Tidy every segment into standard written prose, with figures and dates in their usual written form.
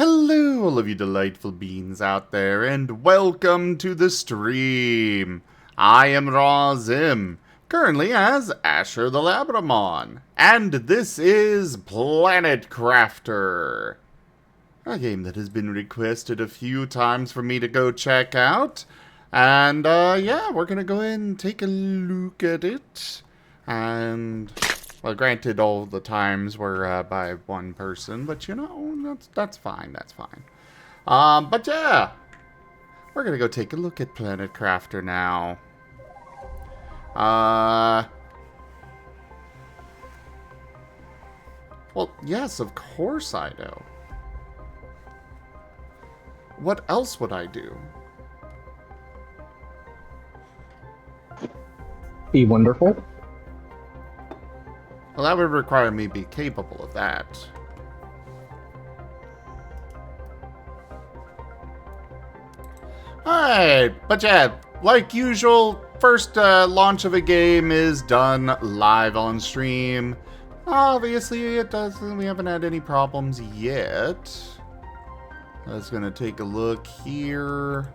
Hello, all of you delightful beings out there, and welcome to the stream. I am Razim, currently as Asher the Labramon, and this is Planet Crafter, a game that has been requested a few times for me to go check out. And, yeah, we're gonna go ahead and take a look at it. And, well, granted, all the times were, by one person, but, you know, that's fine, that's fine. But, yeah, we're gonna go take a look at Planet Crafter now. Well, yes, of course I know. What else would I do? Be wonderful. Well, that would require me to be capable of that. Alright, but yeah, like usual, first launch of a game is done live on stream. Obviously, we haven't had any problems yet. I was gonna take a look here.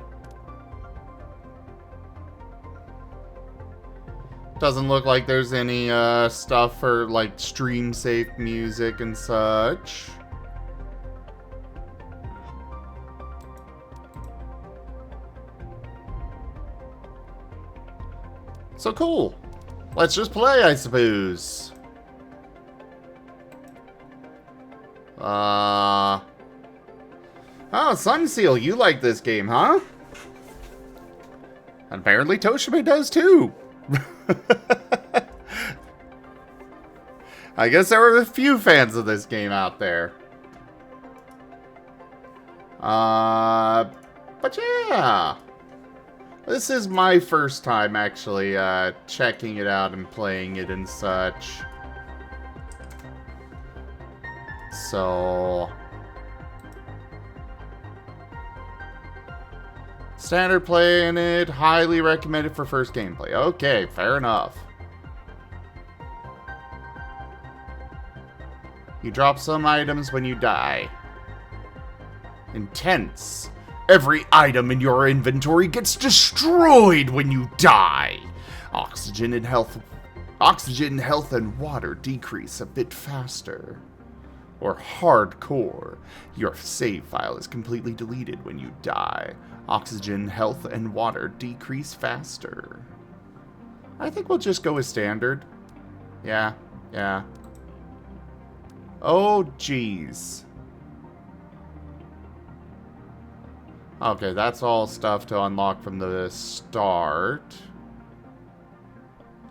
Doesn't look like there's any stuff for like stream safe music and such. So cool. Let's just play, I suppose. Oh, Sunseal, you like this game, huh? Apparently Toshime does too. I guess there were a few fans of this game out there. But yeah. This is my first time actually checking it out and playing it and such. So standard play in it, highly recommended for first gameplay. Okay, fair enough. You drop some items when you die. Intense. Every item in your inventory gets destroyed when you die. Oxygen, health, and water decrease a bit faster. Or hardcore. Your save file is completely deleted when you die. Oxygen, health, and water decrease faster. I think we'll just go with standard. Yeah. Oh, jeez. Okay, that's all stuff to unlock from the start.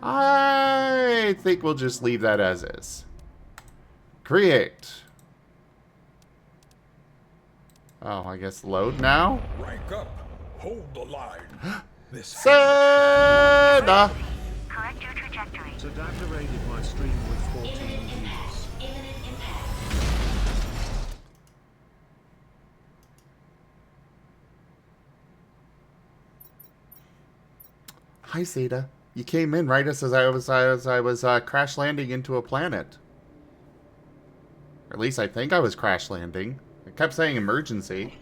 I think we'll just leave that as is. Create. Oh, I guess load now? Rank up. Hold the line. Seda! Correct your trajectory. So Data rated my stream with 14 views. Imminent impact. Hi, Seda. You came in right as I was crash landing into a planet. Or at least I think I was crash landing. I kept saying emergency.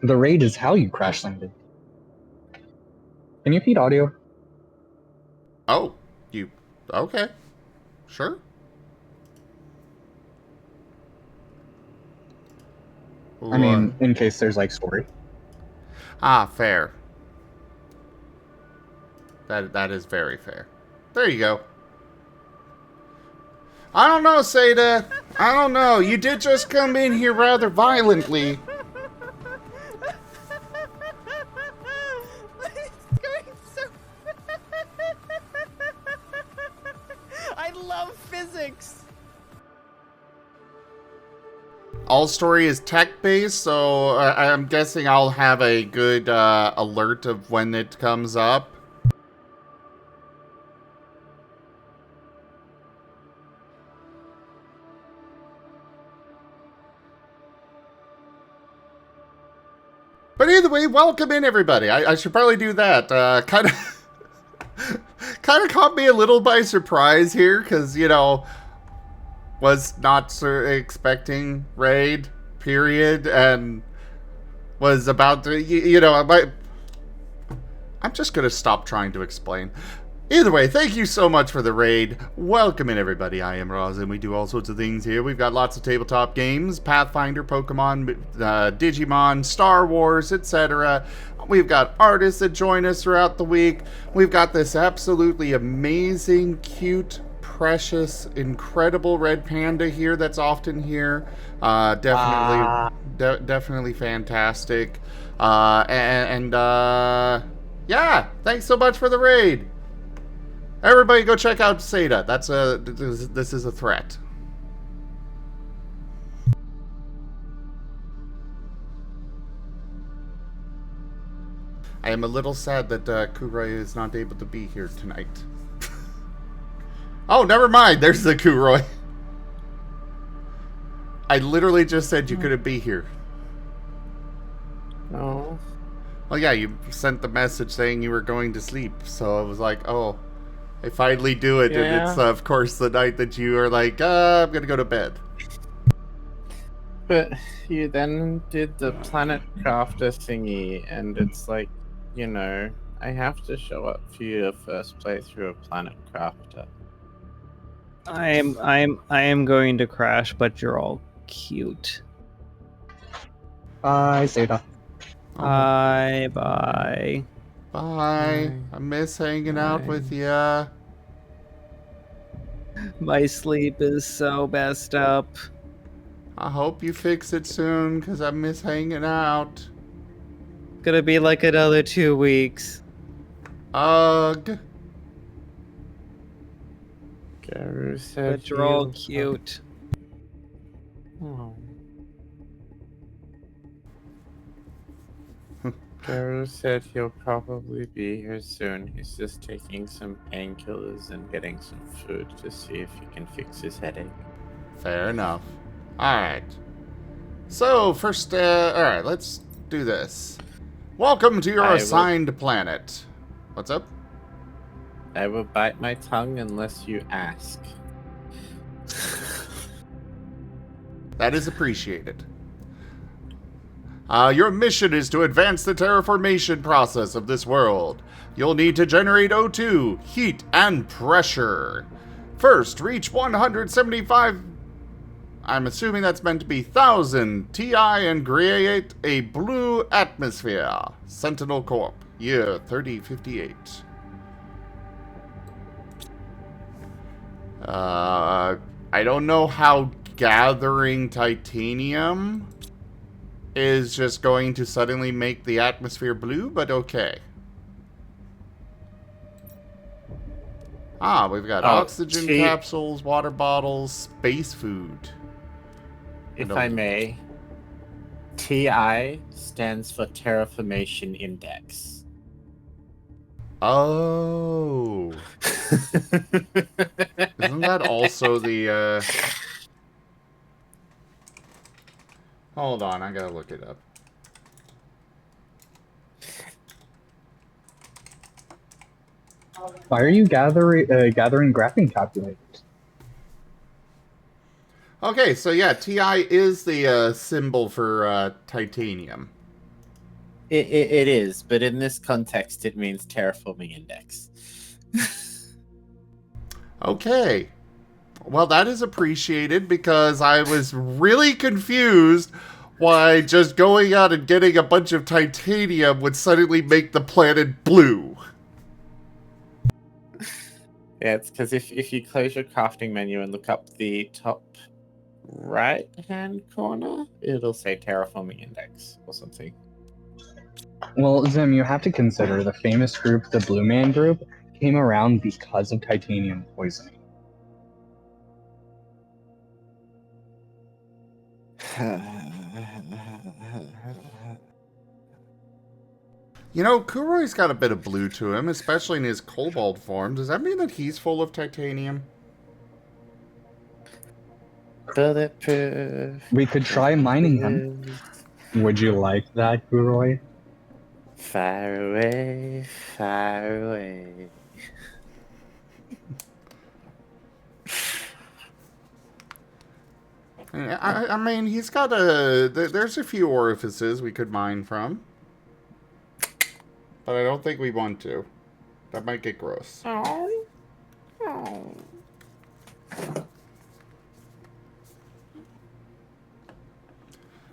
The raid is how you crash landed. Can you feed audio? Oh, you... Okay. Sure. I mean, in case there's like story. Ah, fair. That is very fair. There you go. I don't know, Seda. I don't know. You did just come in here rather violently. It's going so I love physics. All story is tech-based, so I'm guessing I'll have a good alert of when it comes up. But either way, welcome in, everybody. I should probably do that. Kind of caught me a little by surprise here, because, you know, was not expecting raid. period and was about to, I'm just gonna stop trying to explain. Either way, thank you so much for the raid. Welcome in, everybody. I am Roz, and we do all sorts of things here. We've got lots of tabletop games, Pathfinder, Pokemon, Digimon, Star Wars, etc. We've got artists that join us throughout the week. We've got this absolutely amazing, cute, precious, incredible red panda here that's often here. Definitely fantastic. Yeah, thanks so much for the raid. Everybody go check out Seda. This is a threat. I am a little sad that Kuroi is not able to be here tonight. Oh, never mind. There's the Kuroi. I literally just said you couldn't be here. No. Well, yeah, you sent the message saying you were going to sleep, so I was like, oh, I finally do it, and it's, of course, the night that you are like, I'm gonna go to bed. But you then did the Planet Crafter thingy, and it's like, I have to show up for your first playthrough of Planet Crafter. I am going to crash, but you're all cute. Bye, Seda. Bye. Bye. I miss hanging out with ya. My sleep is so messed up. I hope you fix it soon, because I miss hanging out. Gonna be like another 2 weeks. Ugh. Garu said But you're all cute. Oh. Garu said he'll probably be here soon. He's just taking some painkillers and getting some food to see if he can fix his headache. Fair enough. Alright. So, first, alright, let's do this. Welcome to your assigned planet. What's up? I will bite my tongue unless you ask. That is appreciated. Your mission is to advance the terraformation process of this world. You'll need to generate O2, heat, and pressure. First, reach 175... I'm assuming that's meant to be 1,000 TI and create a blue atmosphere. Sentinel Corp. Year 3058. I don't know how gathering titanium is just going to suddenly make the atmosphere blue, but okay. We've got oxygen capsules, water bottles, space food. If I may, TI stands for Terraformation Index. Oh. Isn't that also the, Hold on, I gotta look it up. Why are you gathering graphene calculators? Okay, so yeah, TI is the symbol for titanium. It is, but in this context, it means Terraforming Index. Okay. Well, that is appreciated because I was really confused why just going out and getting a bunch of titanium would suddenly make the planet blue. Yeah, it's because if you close your crafting menu and look up the top right-hand corner, it'll say Terraforming Index or something. Well, Zim, you have to consider the famous group, the Blue Man Group, came around because of titanium poisoning. You know, Kuroi's got a bit of blue to him, especially in his cobalt form. Does that mean that he's full of titanium? Bulletproof. We could try mining him. Would you like that, Kuroi? Far away, far away. I mean, he's got a... There's a few orifices we could mine from. But I don't think we want to. That might get gross. Oh. Oh.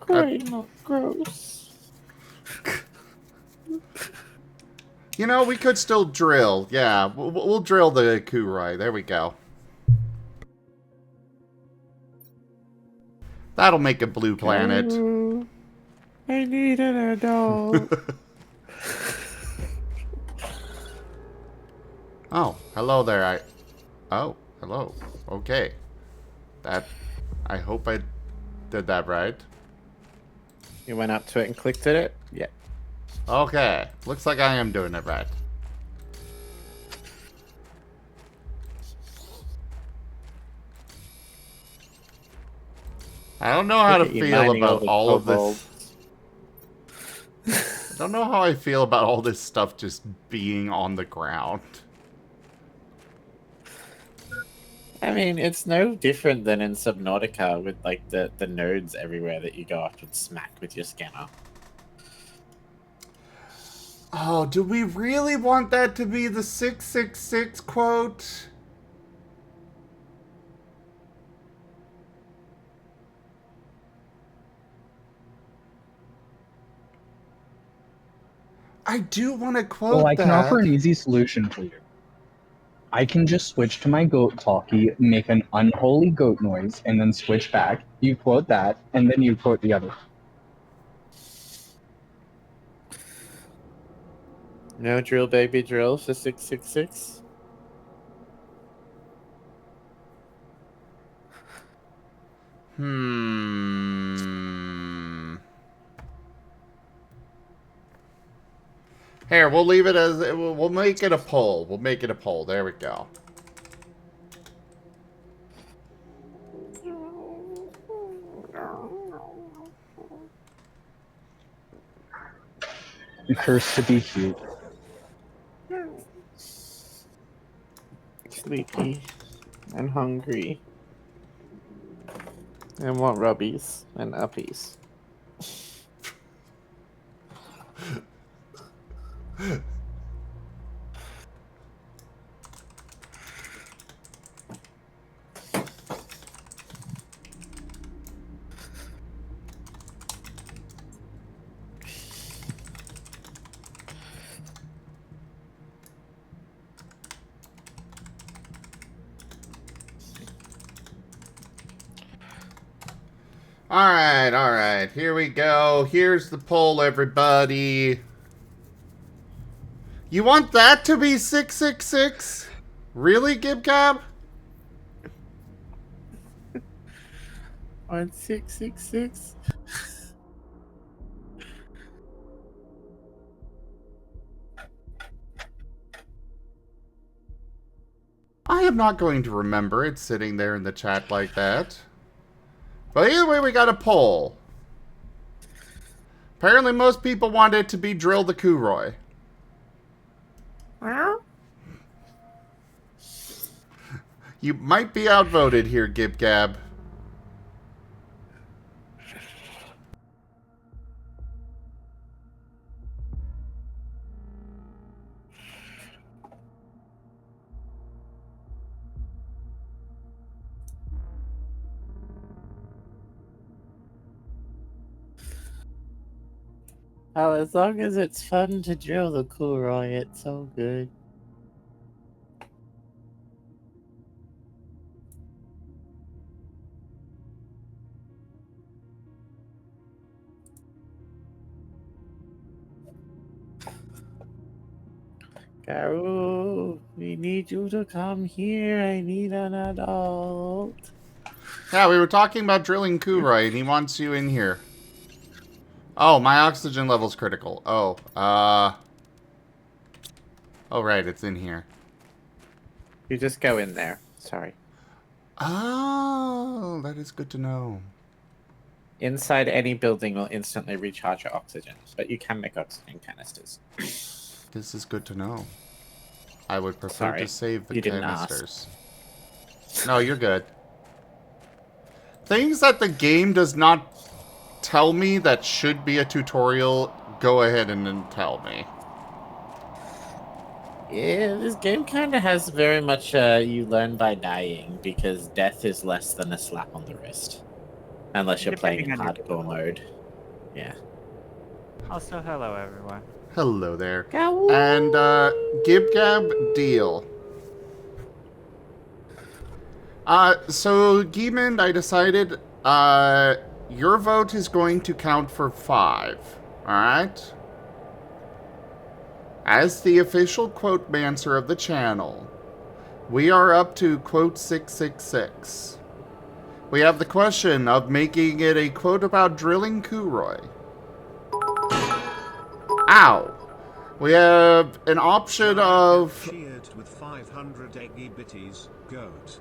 Great, not gross. You know, we could still drill. Yeah, we'll drill the Kuroi. There we go. That'll make a blue planet. Ooh, I need an adult. Oh, hello there. Oh, hello. Okay. I hope I did that right. You went up to it and clicked at it? Yeah. Okay. Looks like I am doing it right. I don't know how to Look at you feel mining about the all of cobalt. this. I don't know how I feel about all this stuff just being on the ground. I mean, it's no different than in Subnautica with like the nodes everywhere that you go up and smack with your scanner. Oh, do we really want that to be the 666 quote? I do want to quote Well, that. I can offer an easy solution for you. I can just switch to my goat talkie, make an unholy goat noise, and then switch back. You quote that, and then you quote the other. No drill, baby, drill for 666. Here, we'll leave it as... We'll make it a poll. We'll make it a poll. There we go. You're cursed to be cute. Sleepy and hungry. And want rubbies and uppies. Alright. Here we go. Here's the poll, everybody. You want that to be 666? Really, GibCab? On 666? I am not going to remember it sitting there in the chat like that. But either way, we got a poll. Apparently most people want it to be Drill the Kuroi. You might be outvoted here, GibGab. Oh, as long as it's fun to drill the Kuroi, it's all good. Garou, we need you to come here. I need an adult. Yeah, we were talking about drilling Kuroi, and he wants you in here. Oh, my oxygen level's critical. Oh, oh, right, it's in here. You just go in there. Sorry. Oh, that is good to know. Inside any building will instantly recharge your oxygen, but you can make oxygen canisters. This is good to know. I would prefer Sorry, to save the you didn't canisters. No, you're good. Things that the game does not tell me that should be a tutorial, go ahead and then tell me. Yeah, this game kind of has very much you learn by dying, because death is less than a slap on the wrist. Unless you're playing in Depending on your hardcore mode. Yeah. Also, hello everyone. Hello there. Gawoo! And, Gib Gab Deal. So, Giemond, I decided, your vote is going to count for 5. Alright? As the official quote mancer of the channel, we are up to quote 666. We have the question of making it a quote about drilling Kuroi. Ow! We have an option of Cheered with 500 eggy bitties, goat.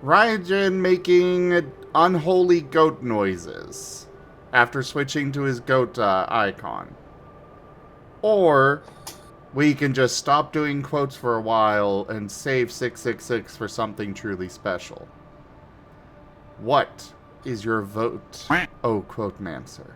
Raijin making unholy goat noises after switching to his goat icon. Or we can just stop doing quotes for a while and save 666 for something truly special. What is your vote, oh quote mancer?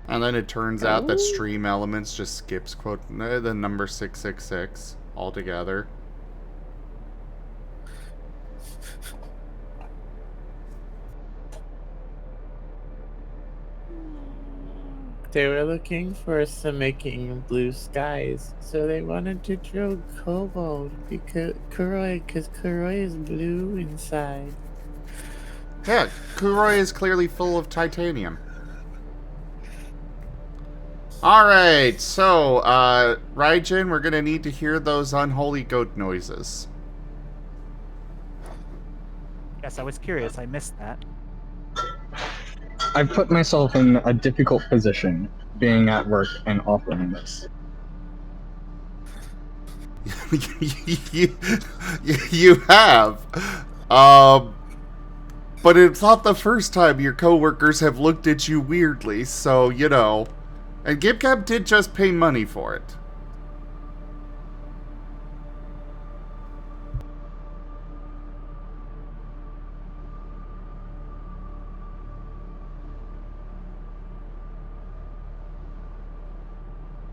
And then it turns out that Stream Elements just skips quote the number 666 altogether. They were looking for some making blue skies, so they wanted to drill cobalt because Kuroi is blue inside. Yeah, Kuroi is clearly full of titanium. Alright, so, Raijin, we're gonna need to hear those unholy goat noises. Yes, I was curious. I missed that. I've put myself in a difficult position being at work and offering this. you have. But it's not the first time your coworkers have looked at you weirdly, so, you know. And GibGab did just pay money for it.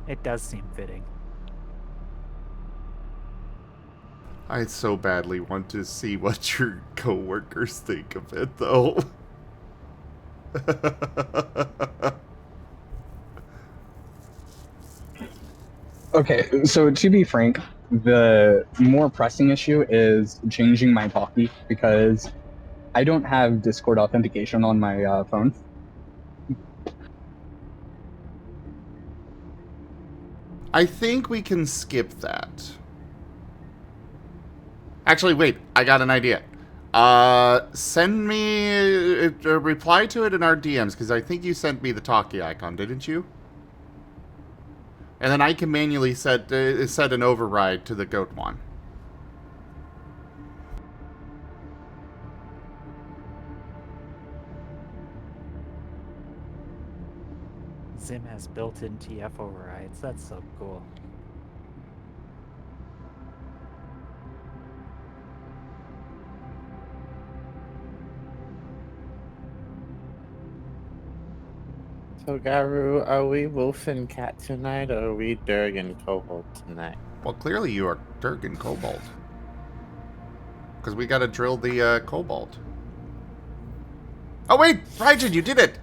It does seem fitting. I so badly want to see what your coworkers think of it, though. Okay, so to be frank, the more pressing issue is changing my talkie because I don't have Discord authentication on my phone. I think we can skip that. Actually, wait, I got an idea. Send me a reply to it in our DMs, because I think you sent me the talkie icon, didn't you? And then I can manually set an override to the goat one. Zim has built-in TF overrides. That's so cool. So Garu, are we wolf and cat tonight, or are we Durg and Cobalt tonight? Well, clearly you are Dirk and Cobalt. Because we gotta drill the Cobalt. Oh wait! Raijin, you did it!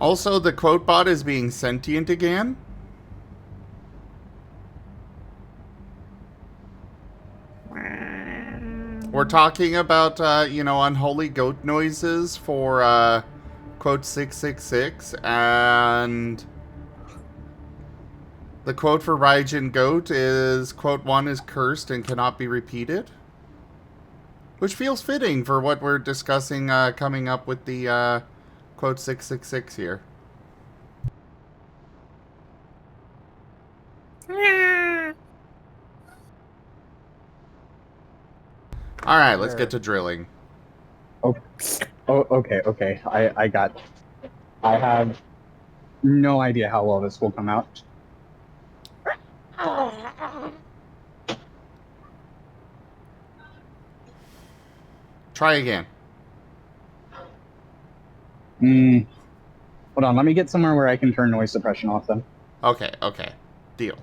Also, the quote bot is being sentient again. We're talking about, you know, unholy goat noises for, quote 666, and the quote for Raijin Goat is, quote 1 is cursed and cannot be repeated. Which feels fitting for what we're discussing, coming up with the, quote 666 here. Alright, let's Where- get to drilling. Oh, okay. I have no idea how well this will come out. Try again. Hold on, let me get somewhere where I can turn noise suppression off then. Okay. Deal.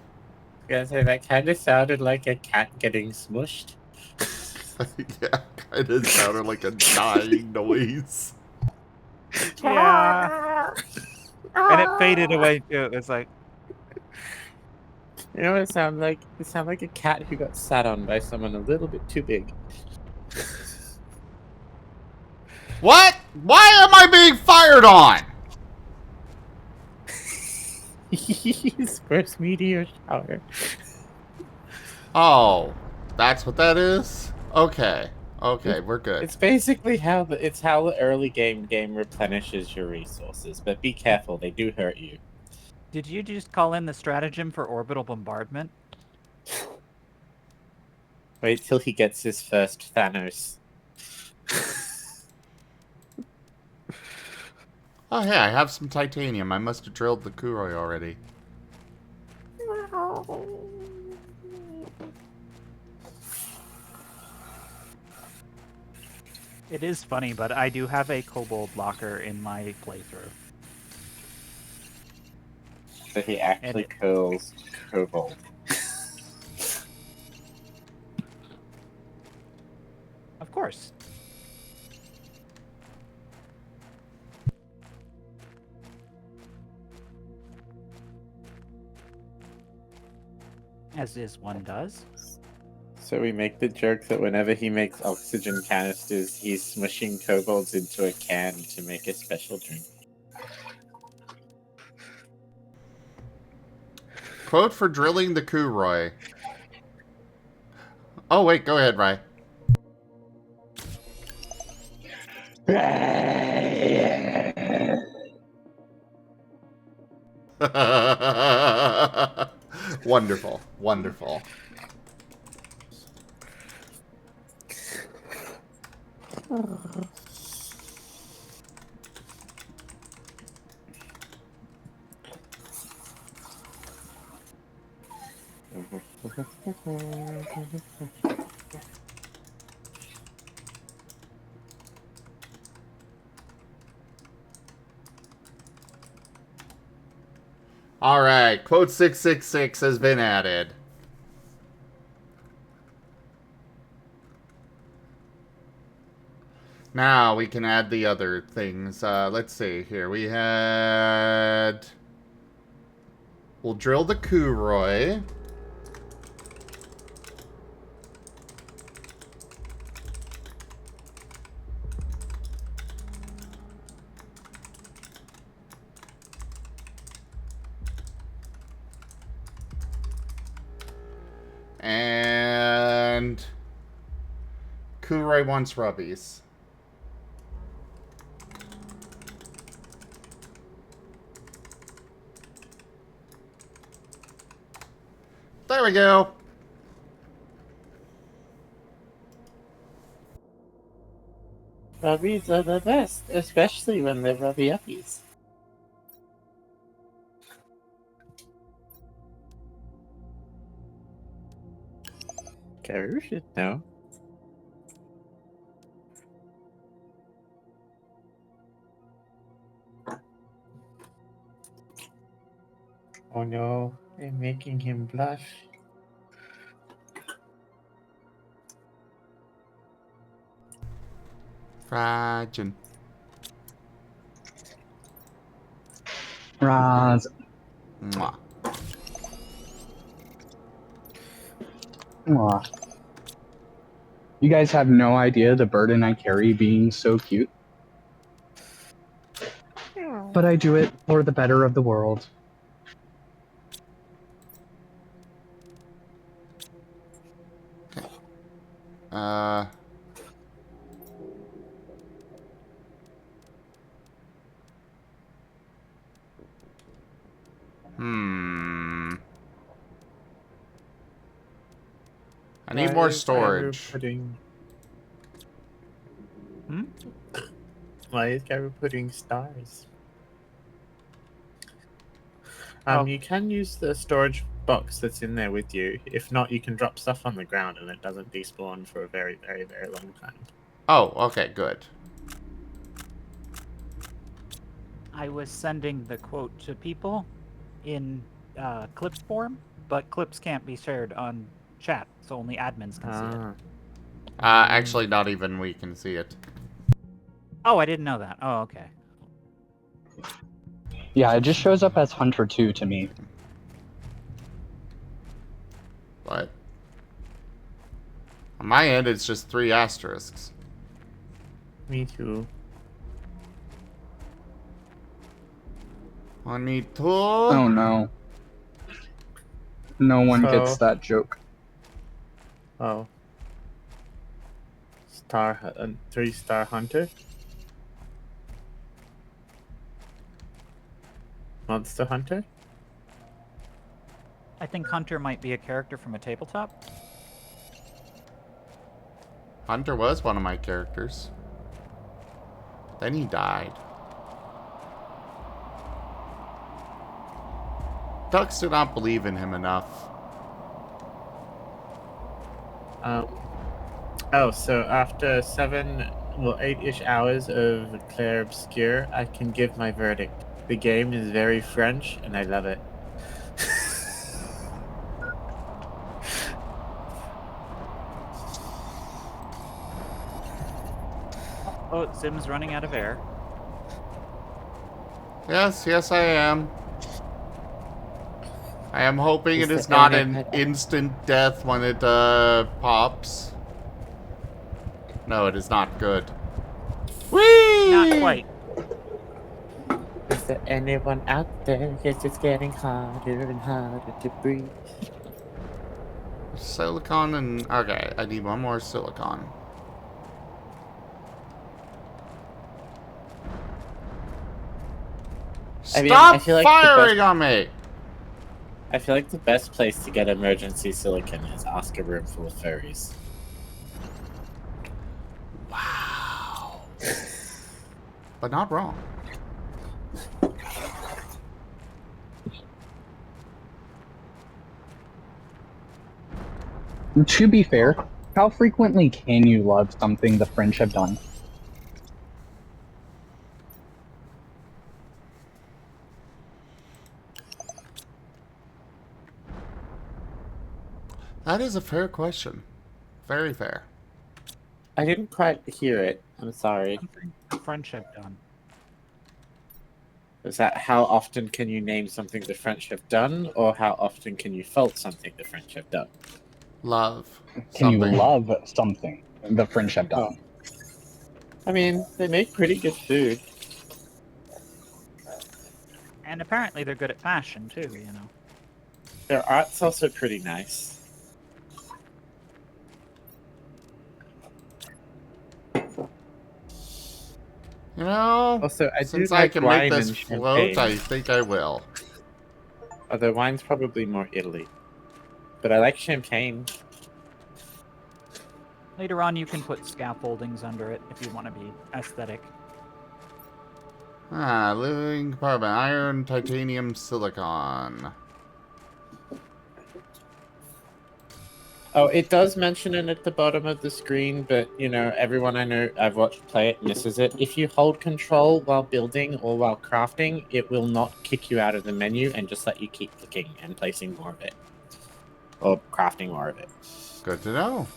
Gonna say that kind of sounded like a cat getting smushed. Yeah, kind of sounded like a dying noise. Yeah. And it faded away too. It was like, You know what it sounded like? It sounded like a cat who got sat on by someone a little bit too big. What? Why am I being fired on? His first meteor shower. Oh, that's what that is? Okay, we're good. It's basically how the early game replenishes your resources, but be careful, they do hurt you. did you just call in the stratagem for orbital bombardment? Wait till he gets his first Thanos. Oh, hey, I have some titanium. I must have drilled the Kuroi already. It is funny, but I do have a kobold locker in my playthrough. So he actually kills Kobold. Of course. As is one does. So we make the joke that whenever he makes oxygen canisters, he's smushing kobolds into a can to make a special drink. Quote for drilling the Kuroi. Oh, wait, go ahead, Rai. Wonderful. Alright, quote 666 has been added. Now we can add the other things. Let's see here. We had... We'll drill the Kuroi. And... Kuroi wants rubbies. There we go. Rubbies are the best, especially when they're rubby uppies. Karu should know. Oh no, they're making him blush. Fragile. Roz. Mwah. Aw. You guys have no idea the burden I carry being so cute. But I do it for the better of the world. Uh... Hmm... I need Why more is Gyro storage. putting... Hmm? Why is Gyro putting stars? Oh. You can use the storage box that's in there with you. If not, you can drop stuff on the ground and it doesn't despawn for a very, very, very long time. Oh, okay, good. I was sending the quote to people in clips form, but clips can't be shared on chat, so only admins can see it. Actually, not even we can see it. Oh, I didn't know that. Oh, okay. Yeah, it just shows up as Hunter 2 to me. What? On my end, it's just 3 asterisks. Me too. I need to... Oh no. No one gets So- that joke. Oh. 3-star hunter? Monster hunter? I think Hunter might be a character from a tabletop. Hunter was one of my characters. Then he died. Ducks do not believe in him enough. Oh, so after 8-ish hours of Claire Obscure, I can give my verdict. The game is very French, and I love it. Oh, Zim's running out of air. Yes, yes, I am. I am hoping it Is is the not internet- an instant death when it pops. No, it is not good. Whee! Not quite. Is there anyone out there? It's just getting harder and harder to breathe. Silicon and... Okay, I need one more silicon. I mean, Stop I feel like the firing best- on me! I feel like the best place to get emergency silicon is ask a room full of furries. Wow. But not wrong. To be fair, how frequently can you love something the French have done? That is a fair question. Very fair. I didn't quite hear it. I'm sorry. Something the French have done. Is that how often can you name something the French have done, or how often can you fault something the French have done? Love. Can you something. love something the French have done? I mean, they make pretty good food. And apparently they're good at fashion too, you know. Their art's also pretty nice. You know, Also, I since do I like can wine make this and float, champagne. I think I will. Although wine's probably more Italy. But I like champagne. Later on you can put scaffoldings under it if you want to be aesthetic. Ah, living compartment. Iron, titanium, silicon. Oh, it does mention it at the bottom of the screen, but, you know, everyone I know I've watched play it misses it. If you hold control while building or while crafting, it will not kick you out of the menu and just let you keep clicking and placing more of it. Or crafting more of it. Good to know.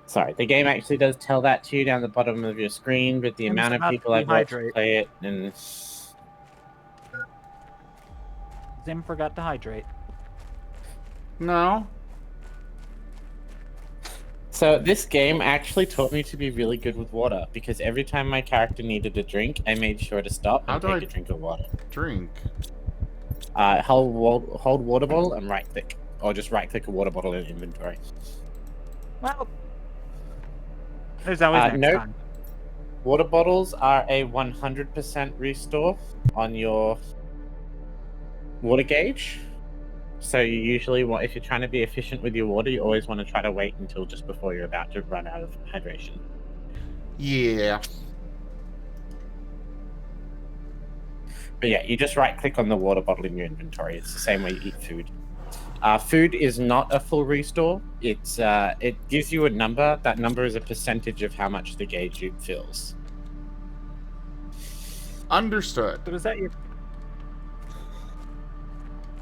Sorry, the game actually does tell that to you down the bottom of your screen, but the Tim's amount of about to people I've watched dehydrate. play it and... Zim forgot to hydrate. No. So this game actually taught me to be really good with water, because every time my character needed a drink, I made sure to stop How and do take I- a drink of water. Drink. Hold water bottle and right click, or just right click a water bottle in inventory. Well, there's always next nope. time. Water bottles are a 100% restore on your water gauge. So you usually want, if you're trying to be efficient with your water, you always want to try to wait until just before you're about to run out of hydration. Yeah. But yeah, you just right-click on the water bottle in your inventory. It's the same way you eat food. Food is not a full restore. It gives you a number. That number is a percentage of how much the gauge fills. Understood. So is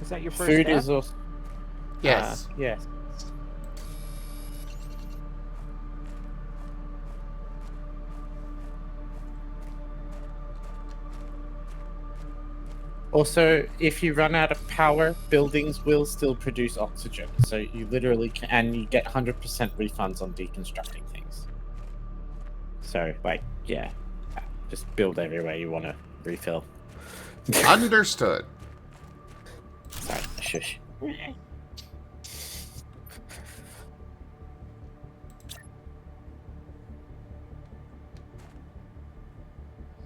that your first Food step? is also Yes. yes. Also, if you run out of power, buildings will still produce oxygen. So you literally can, and you get 100% refunds on deconstructing things. So, like, yeah, just build everywhere you want to refill. Understood. Sorry, shush.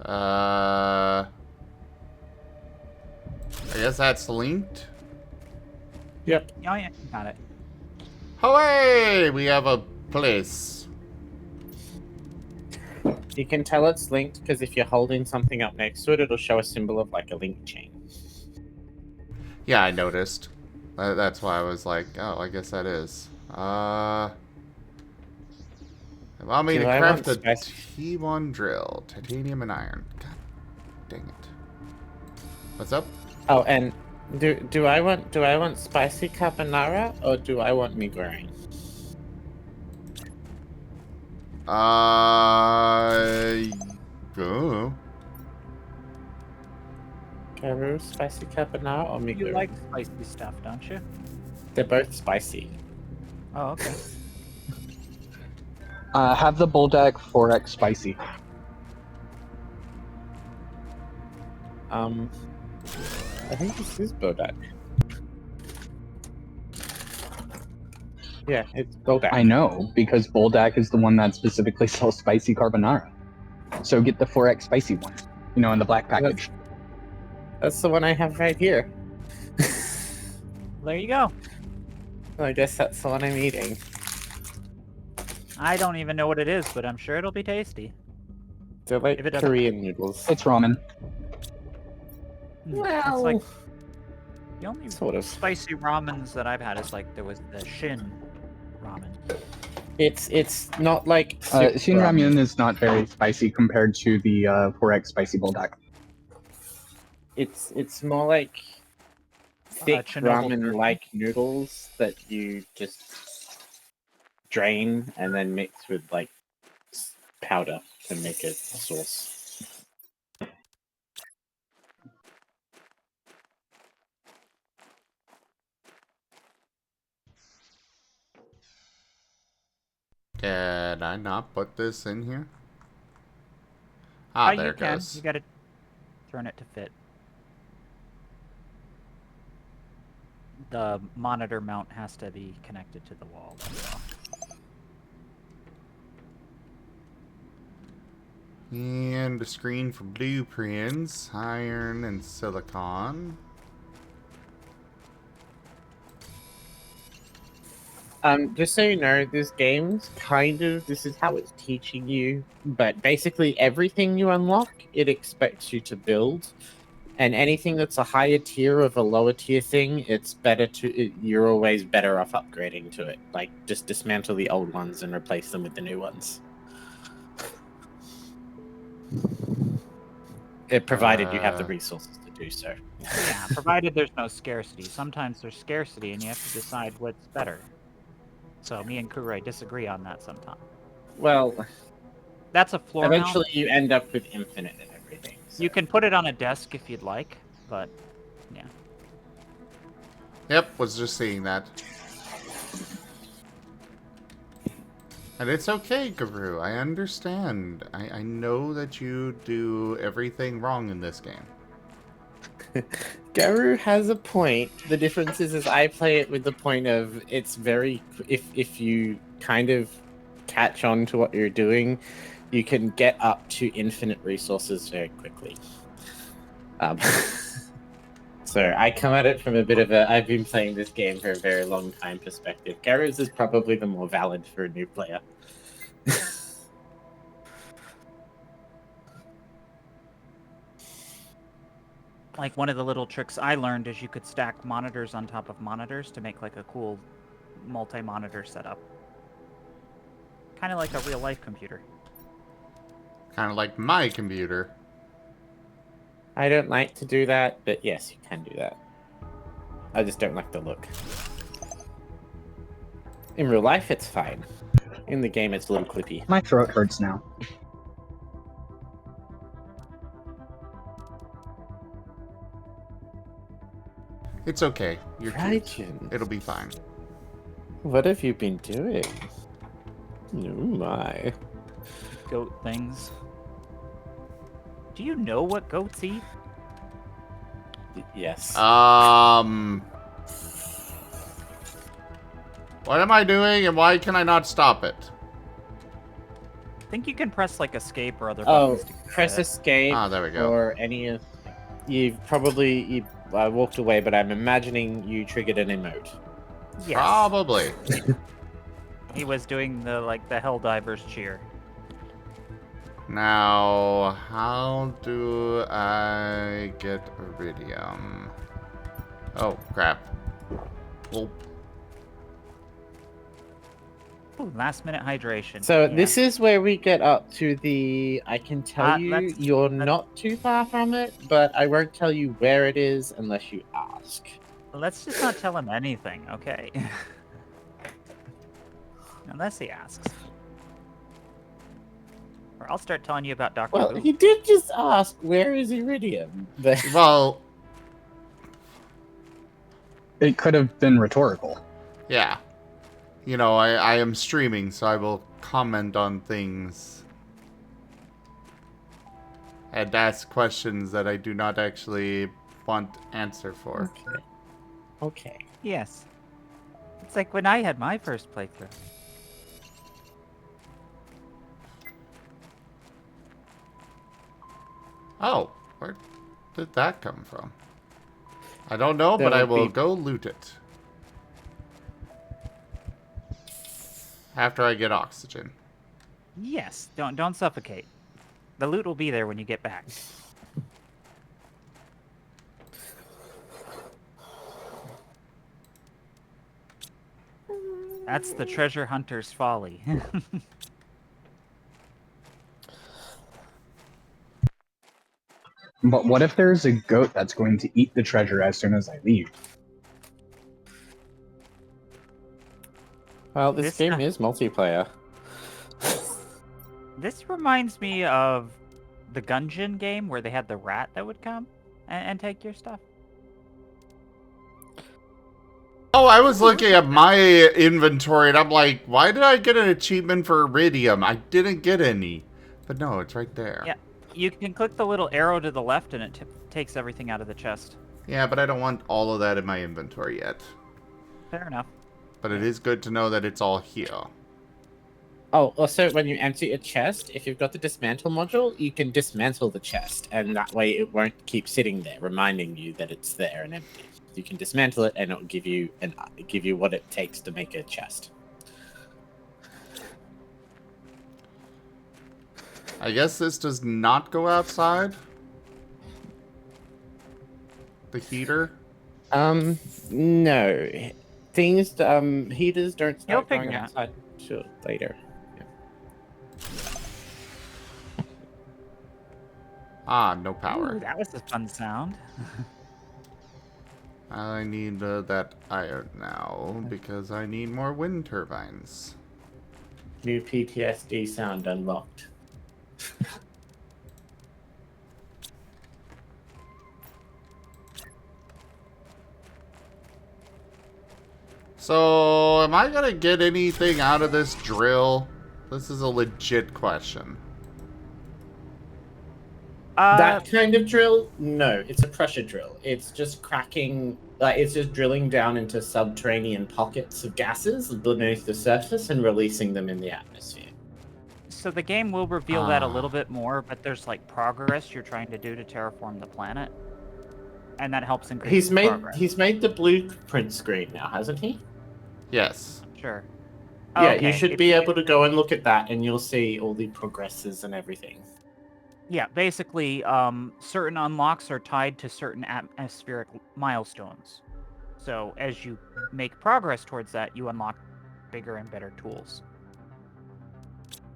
I guess that's linked. Yep. Oh yeah, got it. Hooray! We have a place. You can tell it's linked because if you're holding something up next to it, it'll show a symbol of like a link chain. Yeah, I noticed. That's why I was like, oh, I guess that is. Allow me Do to I craft want a spice? T1 drill, titanium and iron. God dang it. What's up? Oh, and do I want spicy carbonara or do I want migraine? Go. Garu, spicy carbonara or migraine? You like spicy stuff, don't you? They're both spicy. Oh, okay. Have the Bulldog 4x spicy. I think this is Bodak. Yeah, it's Bodak. I know, because Bulldog is the one that specifically sells spicy carbonara. So get the 4x spicy one, you know, in the black package. That's the one I have right here. There you go. I guess that's the one I'm eating. I don't even know what it is, but I'm sure it'll be tasty. They're like If it doesn't- Korean noodles. It's ramen. It's like the only Sort of. spicy ramens that I've had is like there was the Shin ramen. It's not like soup Shin ramen is not very spicy compared to the 4x spicy Bulldog. It's more like thick Chernobyl ramen-like noodles that you just drain and then mix with like powder to make a sauce. Can I not put this in here? Ah, there you it can. goes. You gotta turn it to fit. The monitor mount has to be connected to the wall. That's all. And a screen for blueprints, iron and silicon. Just so you know, this game's this is how it's teaching you, but basically everything you unlock, it expects you to build. And anything that's a higher tier of a lower tier thing, you're always better off upgrading to it. Like, just dismantle the old ones and replace them with the new ones. Provided you have the resources to do so. Yeah, provided there's no scarcity. Sometimes there's scarcity and you have to decide what's better. So me and Kurai disagree on that sometimes. Well, That's a floor mount. eventually you end up with infinite and everything. So. You can put it on a desk if you'd like, but yeah. Yep, was just seeing that. And it's okay, Guru. I understand. I know that you do everything wrong in this game. Garu has a point. The difference is I play it with the point of it's very if you kind of catch on to what you're doing, you can get up to infinite resources very quickly. So So I come at it from a bit of a I've been playing this game for a very long time perspective. Garrus is probably the more valid for a new player. Like one of the little tricks I learned is you could stack monitors on top of monitors to make like a cool multi-monitor setup. Kind of like a real life computer. Kind of like my computer. I don't like to do that, but yes, you can do that. I just don't like the look. In real life, it's fine. In the game, it's a little clippy. My throat hurts now. It's okay. You're cute. Raijin, It'll be fine. what have you been doing? Oh my. Goat things. Do you know what goats eat? Yes. What am I doing and why can I not stop it? I think you can press like escape or other Oh, buttons to press escape Ah, there we go. or any of... You've probably walked away, but I'm imagining you triggered an emote. Yes. Probably. He was doing the the Helldivers cheer. Now, how do I get iridium? Oh, crap. Well, Ooh, last minute hydration. So Yeah. this is where we get up to the... I can tell you that's- you're not too far from it, but I won't tell you where it is unless you ask. Let's just not tell him anything, okay? Unless he asks. Or I'll start telling you about Dr. Well, Who. he did just ask, where is Iridium? But... well, It could have been rhetorical. yeah. You know, I am streaming, so I will comment on things and ask questions that I do not actually want answer for. Okay. Okay. Yes. It's like when I had my first playthrough. Oh, where did that come from? I don't know, but That I would will be- go loot it. After I get oxygen. Yes, don't suffocate. The loot will be there when you get back. That's the treasure hunter's folly. But what if there's a goat that's going to eat the treasure as soon as I leave? Well, this This game time- is multiplayer. This reminds me of the Gungeon game where they had the rat that would come and take your stuff. Oh, I was looking at my inventory and I'm like, why did I get an achievement for iridium? I didn't get any. But no, it's right there. Yeah. You can click the little arrow to the left and it takes everything out of the chest. Yeah, but I don't want all of that in my inventory yet. Fair enough. But it is good to know that it's all here. Oh, also, when you empty a chest, if you've got the dismantle module, you can dismantle the chest, and that way it won't keep sitting there, reminding you that it's there and empty. You can dismantle it, and it'll give you what it takes to make a chest. I guess this does not go outside. The heater. No. Things, heaters don't You'll start going figure it out. outside till later. Ah, no power. Ooh, that was a fun sound. I need that iron now because I need more wind turbines. New PTSD sound unlocked. So, am I gonna get anything out of this drill? This is a legit question. That kind of drill? No, it's a pressure drill. It's just cracking, it's just drilling down into subterranean pockets of gases beneath the surface and releasing them in the atmosphere. So the game will reveal that a little bit more, but there's like progress you're trying to do to terraform the planet. and that helps increase He's made progress. the blueprint screen now, hasn't he? Yes. Sure. Yeah, Okay, you should if be able to go and look at that, and you'll see all the progresses and everything. Yeah, basically, certain unlocks are tied to certain atmospheric milestones. So as you make progress towards that, you unlock bigger and better tools.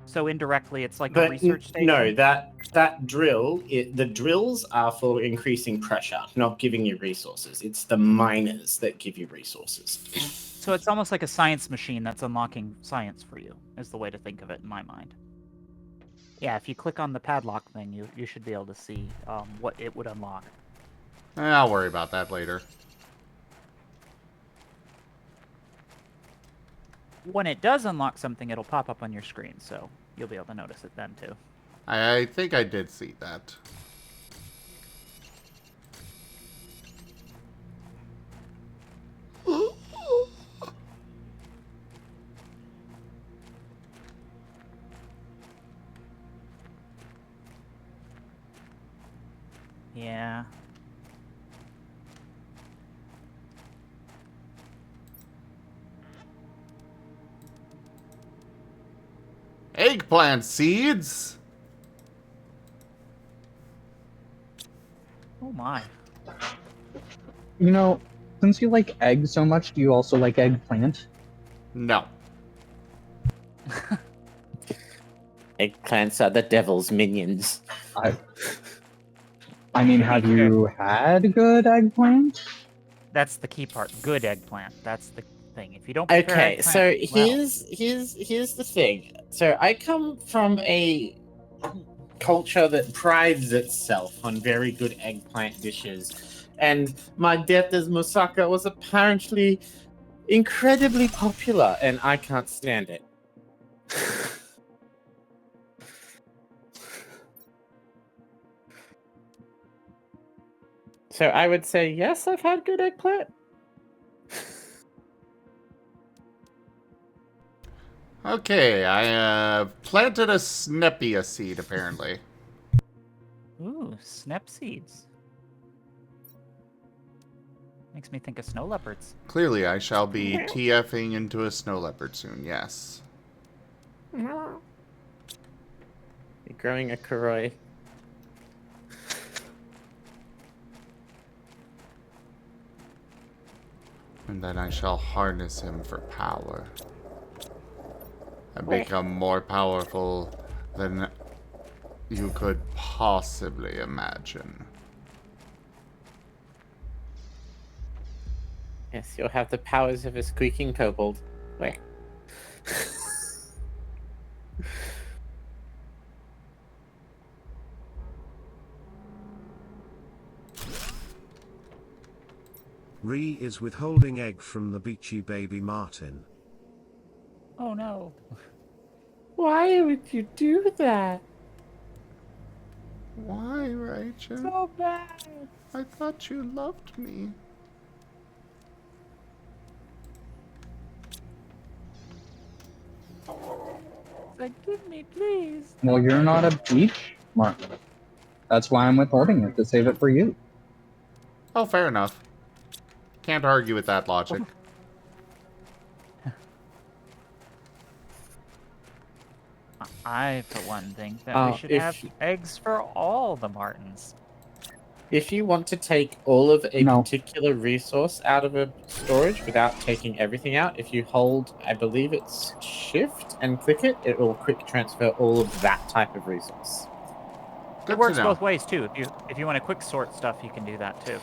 So indirectly, it's like a But research station. no, that drill, the drills are for increasing pressure, not giving you resources. It's the miners that give you resources. So it's almost like a science machine that's unlocking science for you, is the way to think of it in my mind. Yeah, if you click on the padlock thing, you should be able to see what it would unlock. I'll worry about that later. When it does unlock something, it'll pop up on your screen, so you'll be able to notice it then too. I think I did see that. Yeah. Eggplant seeds? Oh my. You know, since you like egg so much, do you also like eggplant? No. Eggplants are the devil's minions. I mean, have you had good eggplant? That's the key part. Good eggplant. That's the thing. If you don't prepare Okay, eggplant, so well, here's the thing. So I come from a culture that prides itself on very good eggplant dishes, and my death as moussaka was apparently incredibly popular, and I can't stand it. So I would say yes, I've had good eggplant. Okay, I planted a Snepia seed, apparently. ooh, snap seeds. Makes me think of snow leopards. Clearly, I shall be TFing into a snow leopard soon, yes. You're growing a Kuroi. And then I shall harness him for power. And become more powerful than you could possibly imagine. Yes, you'll have the powers of a squeaking kobold. Wait. Ree is withholding egg from the beachy baby Marten. Oh no. Why would you do that? Why, Rachel? So bad. I thought you loved me. Forgive me, please. Well, you're not a beach, Martin. That's why I'm withholding it, to save it for you. Oh, fair enough. Can't argue with that logic. I, for one, think that we should if have you- eggs for all the Martens. If you want to take all of a No. particular resource out of a storage without taking everything out, if you hold, I believe it's shift and click it, it will quick transfer all of that type of resource. Good It works to know. both ways too. If you want to quick sort stuff, you can do that too.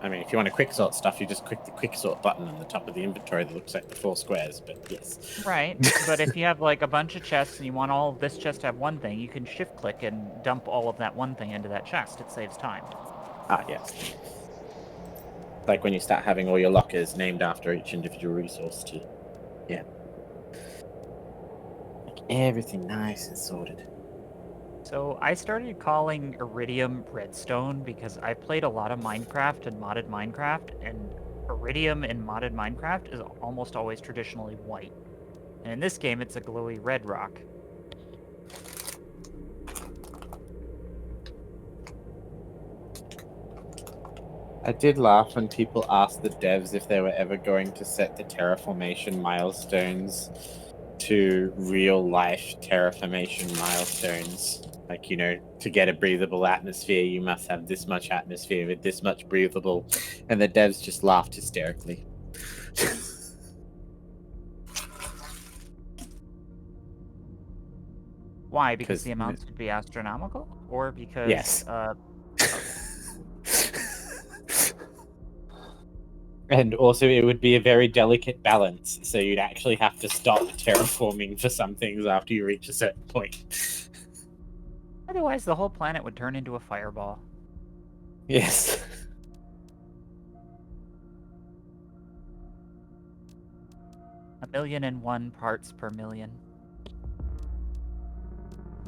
I mean, if you want to quick sort stuff, you just click the quick sort button on the top of the inventory that looks like the 4 squares, but yes. Right, but if you have like a bunch of chests and you want all of this chest to have one thing, you can shift click and dump all of that one thing into that chest. It saves time. Ah, yes. Like when you start having all your lockers named after each individual resource too. Yeah. Like everything nice and sorted. So I started calling Iridium Redstone because I played a lot of Minecraft and modded Minecraft, and Iridium in modded Minecraft is almost always traditionally white. And in this game, it's a glowy red rock. I did laugh when people asked the devs if they were ever going to set the terraformation milestones to real life terraformation milestones. Like, you know, to get a breathable atmosphere, you must have this much atmosphere with this much breathable. And the devs just laughed hysterically. Why? Because 'Cause the amounts would be astronomical, or because Yes. okay. And also, it would be a very delicate balance, so you'd actually have to stop terraforming for some things after you reach a certain point. Otherwise, the whole planet would turn into a fireball. Yes. 1,000,001 parts per million.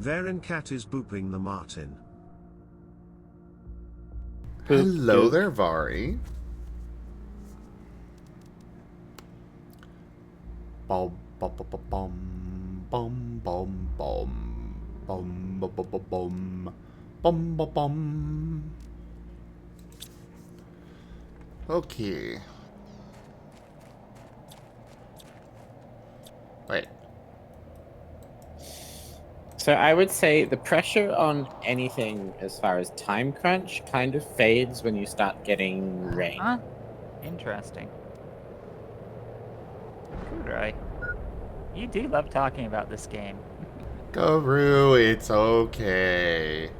Varen cat is booping the Marten. Hello there, Vari. Bum bum bum bum bum bum bum bum bum bum bum bum bum. Okay. Wait. So I would say the pressure on anything as far as time crunch kind of fades when you start getting rain. Huh? Interesting. Kudrai, you do love talking about this game. Guru, it's okay.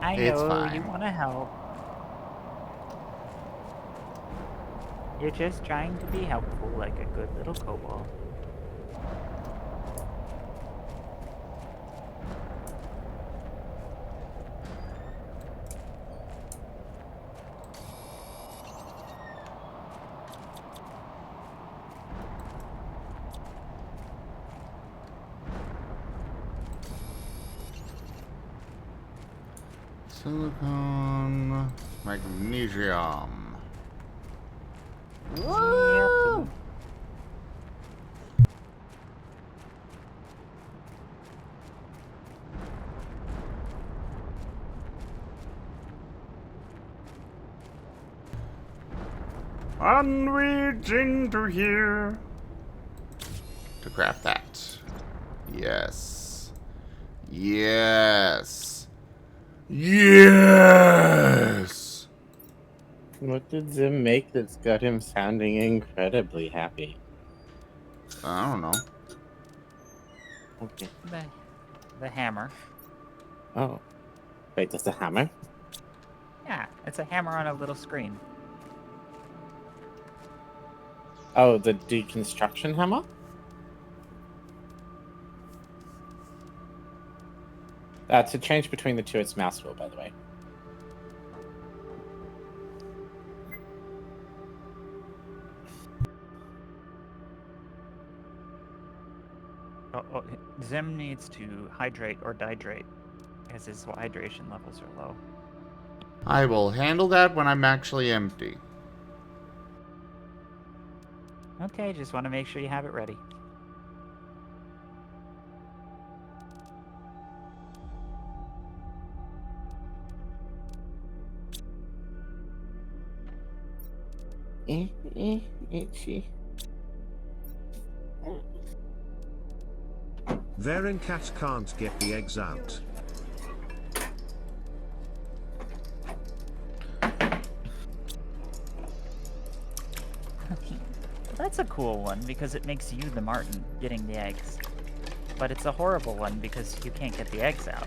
I It's know you fine. want to help. You're just trying to be helpful like a good little kobold. Silicon, magnesium. Woo! I'm reaching to here. To craft that. Yes. Yes. Yes. What did Zim make that's got him sounding incredibly happy? I don't know. Okay. The hammer. Oh. Wait, that's a hammer? Yeah, it's a hammer on a little screen. Oh, the deconstruction hammer? To change between the two, it's mouse wheel, by the way. Oh, Zim needs to hydrate or dihydrate because his hydration levels are low. I will handle that when I'm actually empty. Okay, just want to make sure you have it ready. Itchy. Varen cat can't get the eggs out. That's a cool one because it makes you the Marten getting the eggs. But it's a horrible one because you can't get the eggs out.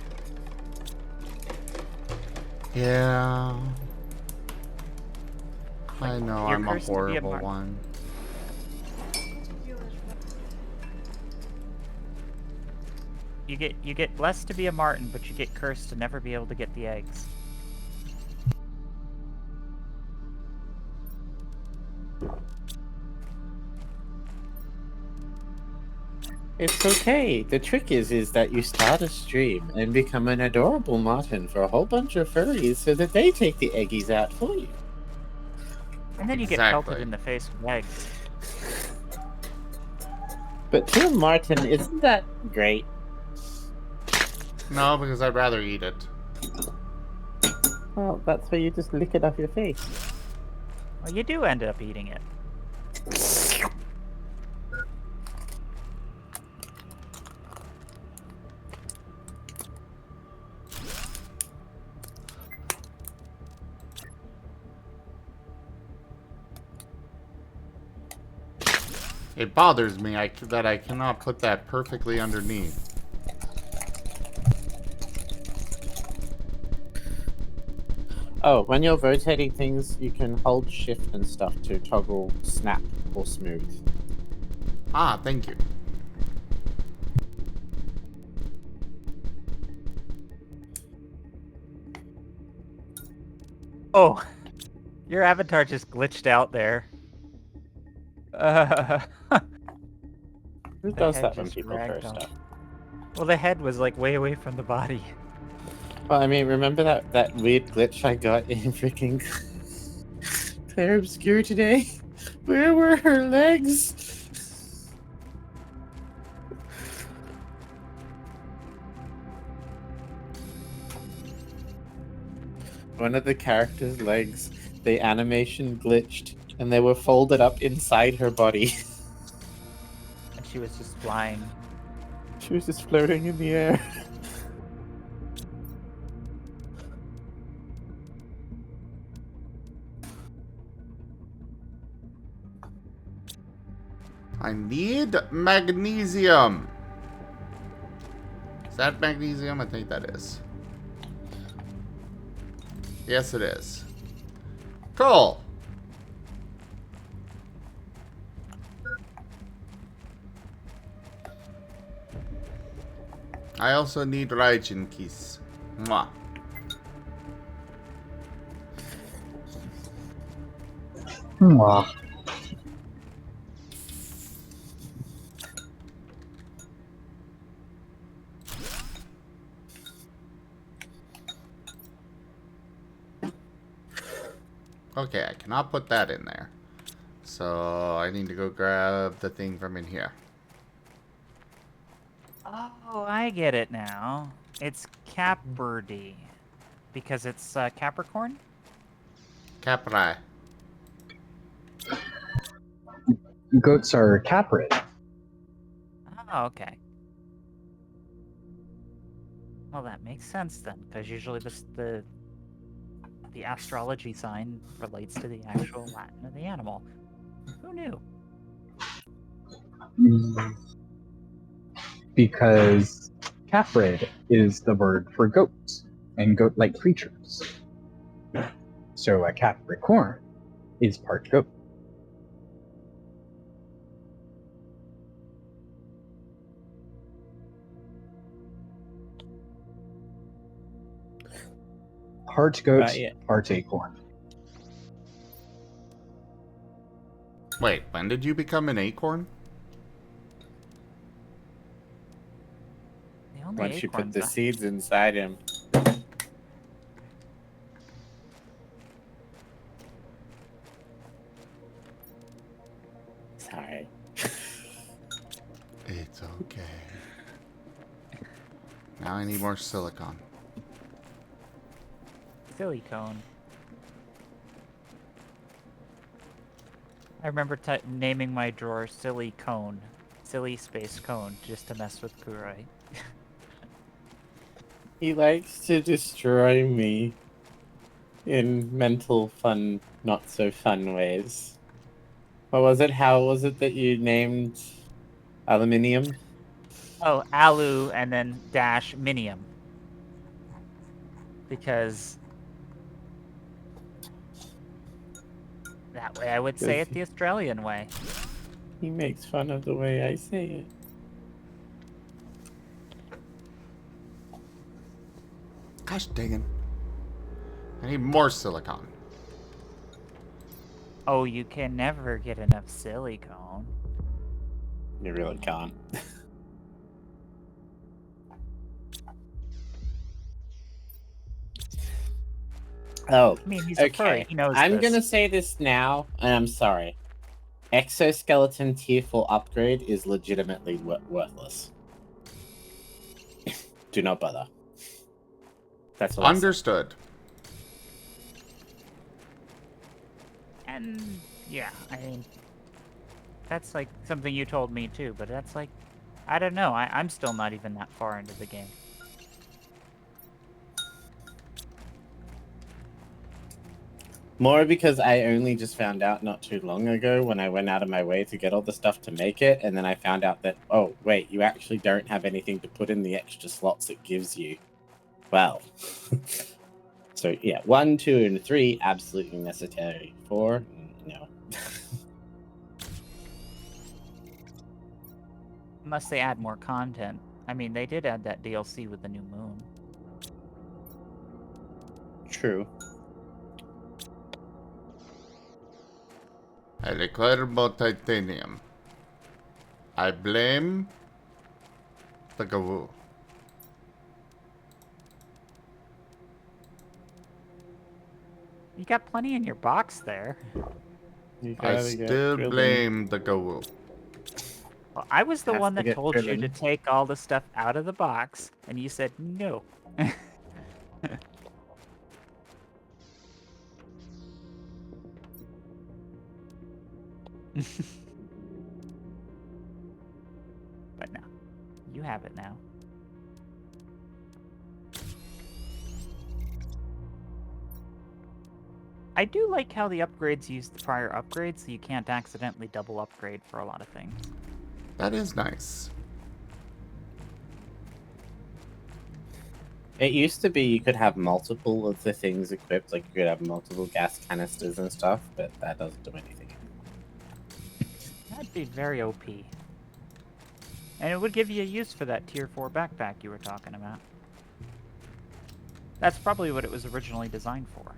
Yeah. I know You're I'm a cursed to be a horrible Marten. one. You get blessed to be a Marten, but you get cursed to never be able to get the eggs. It's okay. The trick is that you start a stream and become an adorable Marten for a whole bunch of furries so that they take the eggies out for you. And then you get Exactly. pelted in the face with eggs. But to a Marten, isn't that great? No, because I'd rather eat it. Well, that's where you just lick it off your face. Well, you do end up eating it. It bothers me that I cannot put that perfectly underneath. Oh, when you're rotating things, you can hold shift and stuff to toggle snap or smooth. Ah, thank you. Oh, your avatar just glitched out there. Who The does head that when just people throw dragged off. stuff? Well, the head was like way away from the body. Well, I mean, remember that weird glitch I got in freaking Claire Obscure today? Where were her legs? One of the characters' legs, the animation glitched, and they were folded up inside her body. And she was just flying. She was just floating in the air. I need magnesium. Is that magnesium? I think that is. Yes, it is. Cool. I also need Raijin keys. Mwah. Mwah. Okay, I cannot put that in there. So I need to go grab the thing from in here. Oh, I get it now. It's Capricorn. Because it's Capricorn? Capri. Goats are caprid. Oh, okay. Well, that makes sense then, because usually the astrology sign relates to the actual Latin of the animal. Who knew? Because caprid is the word for goats and goat-like creatures. So a Capricorn is part goat. Part goat, Yeah. part acorn. Wait, when did you become an acorn? The only Once you put acorns the I- seeds inside him. Sorry. It's okay. Now I need more silicon. Silicone. I remember naming my drawer Silly Cone. Silly Space Cone, just to mess with Kuroi. He likes to destroy me in mental fun, not so fun ways. What was it? How was it that you named aluminium? Oh, Alu and then dash Minium. Because that way I would say it the Australian way. He makes fun of the way I say it. Gosh dang it. I need more silicon. Oh, you can never get enough silicone. You really can't. Oh, I mean, he's a furry. He knows I'm this. gonna say this now, and I'm sorry. Exoskeleton tier 4 upgrade is legitimately worthless. Do not bother. That's all. Understood. And yeah, I mean, that's like something you told me too, but that's like, I don't know. I'm still not even that far into the game. More because I only just found out not too long ago when I went out of my way to get all the stuff to make it, and then I found out that, oh, wait, you actually don't have anything to put in the extra slots it gives you. Well. So, yeah, 1, 2, and 3, absolutely necessary. 4, no. Unless they add more content. I mean, they did add that DLC with the new moon. True. I declare more titanium. I blame the Gawoo. You got plenty in your box there. I still blame the Gawoo. Well, I was the Has one to that get told you driven. to take all the stuff out of the box, and you said no. But no, you have it now. I do like how the upgrades use the prior upgrades, so you can't accidentally double upgrade for a lot of things. That is nice. It used to be you could have multiple of the things equipped, like you could have multiple gas canisters and stuff, but that doesn't do anything. That'd be very OP. And it would give you a use for that tier 4 backpack you were talking about. That's probably what it was originally designed for.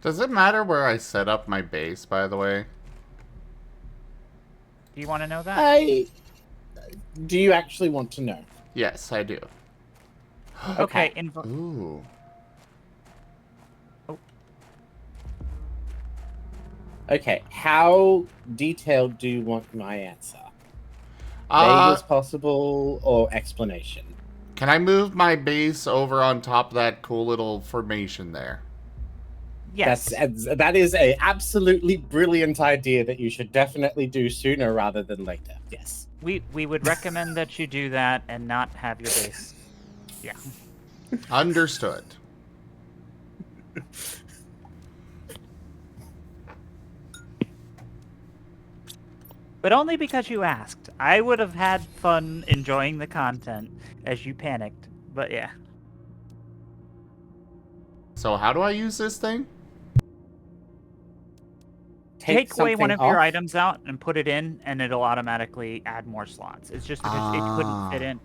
Does it matter where I set up my base, by the way? Do you want to know that? Do you actually want to know? Yes, I do. Okay, Ooh. Okay, how detailed do you want my answer? Vague as possible or explanation? Can I move my base over on top of that cool little formation there? Yes. That is a absolutely brilliant idea that you should definitely do sooner rather than later. Yes. We would recommend that you do that and not have your base. Yeah. Understood. But only because you asked. I would have had fun enjoying the content as you panicked. But yeah. So how do I use this thing? Take away one of something your off. items out and put it in, and it'll automatically add more slots. It's just because it couldn't fit in.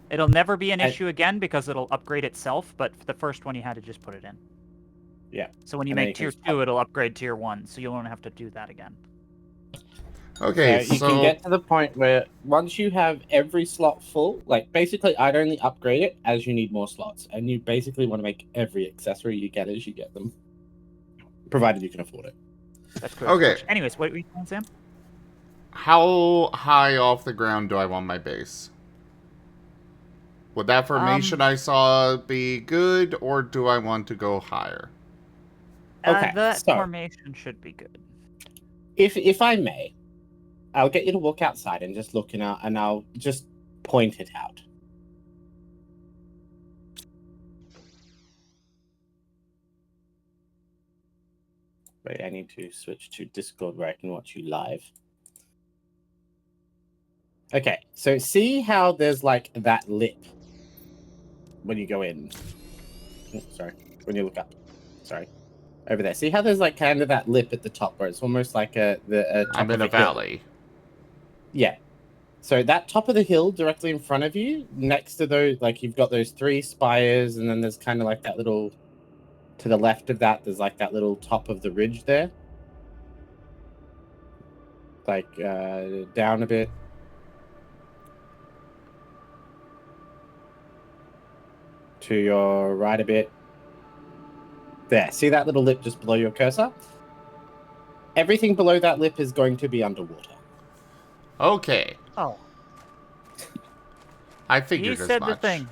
It'll never be an issue again because it'll upgrade itself, but for the first one you had to just put it in. Yeah. So when you And then make you tier can 2, it'll upgrade tier 1, so you won't have to do that again. Okay, You can get to the point where once you have every slot full, like basically I'd only upgrade it as you need more slots, and you basically want to make every accessory you get as you get them, provided you can afford it. That's cool. Okay. Anyways, what were you saying, Sam? How high off the ground do I want my base? Would that formation I saw be good, or do I want to go higher? Okay, That so- formation should be good. If I may, I'll get you to walk outside and just look out, and I'll just point it out. Wait, I need to switch to Discord where I can watch you live. Okay, so see how there's like that lip when you go in. Oh, sorry, when you look up. Sorry, over there. See how there's like kind of that lip at the top where it's almost like I'm in a hill? valley. Yeah. So that top of the hill directly in front of you, next to those, like you've got those 3 spires, and then there's kind of like that little, to the left of that, there's like that little top of the ridge there. Like down a bit. To your right a bit. There, see that little lip just below your cursor? Everything below that lip is going to be underwater. Okay. Oh, I you figured as said much. the thing.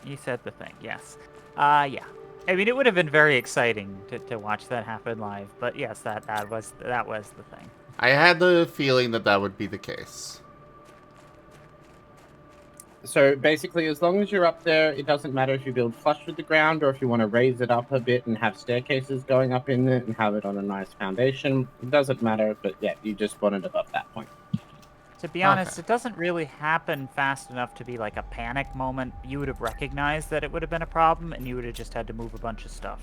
You said the thing. Yes. Yeah. I mean, it would have been very exciting to watch that happen live, but yes, that was the thing. I had the feeling that that would be the case. So basically, as long as you're up there, it doesn't matter if you build flush with the ground or if you want to raise it up a bit and have staircases going up in it and have it on a nice foundation. It doesn't matter, but yeah, you just want it above that point. To be honest, it doesn't really happen fast enough to be like a panic moment. You would have recognized that it would have been a problem, and you would have just had to move a bunch of stuff.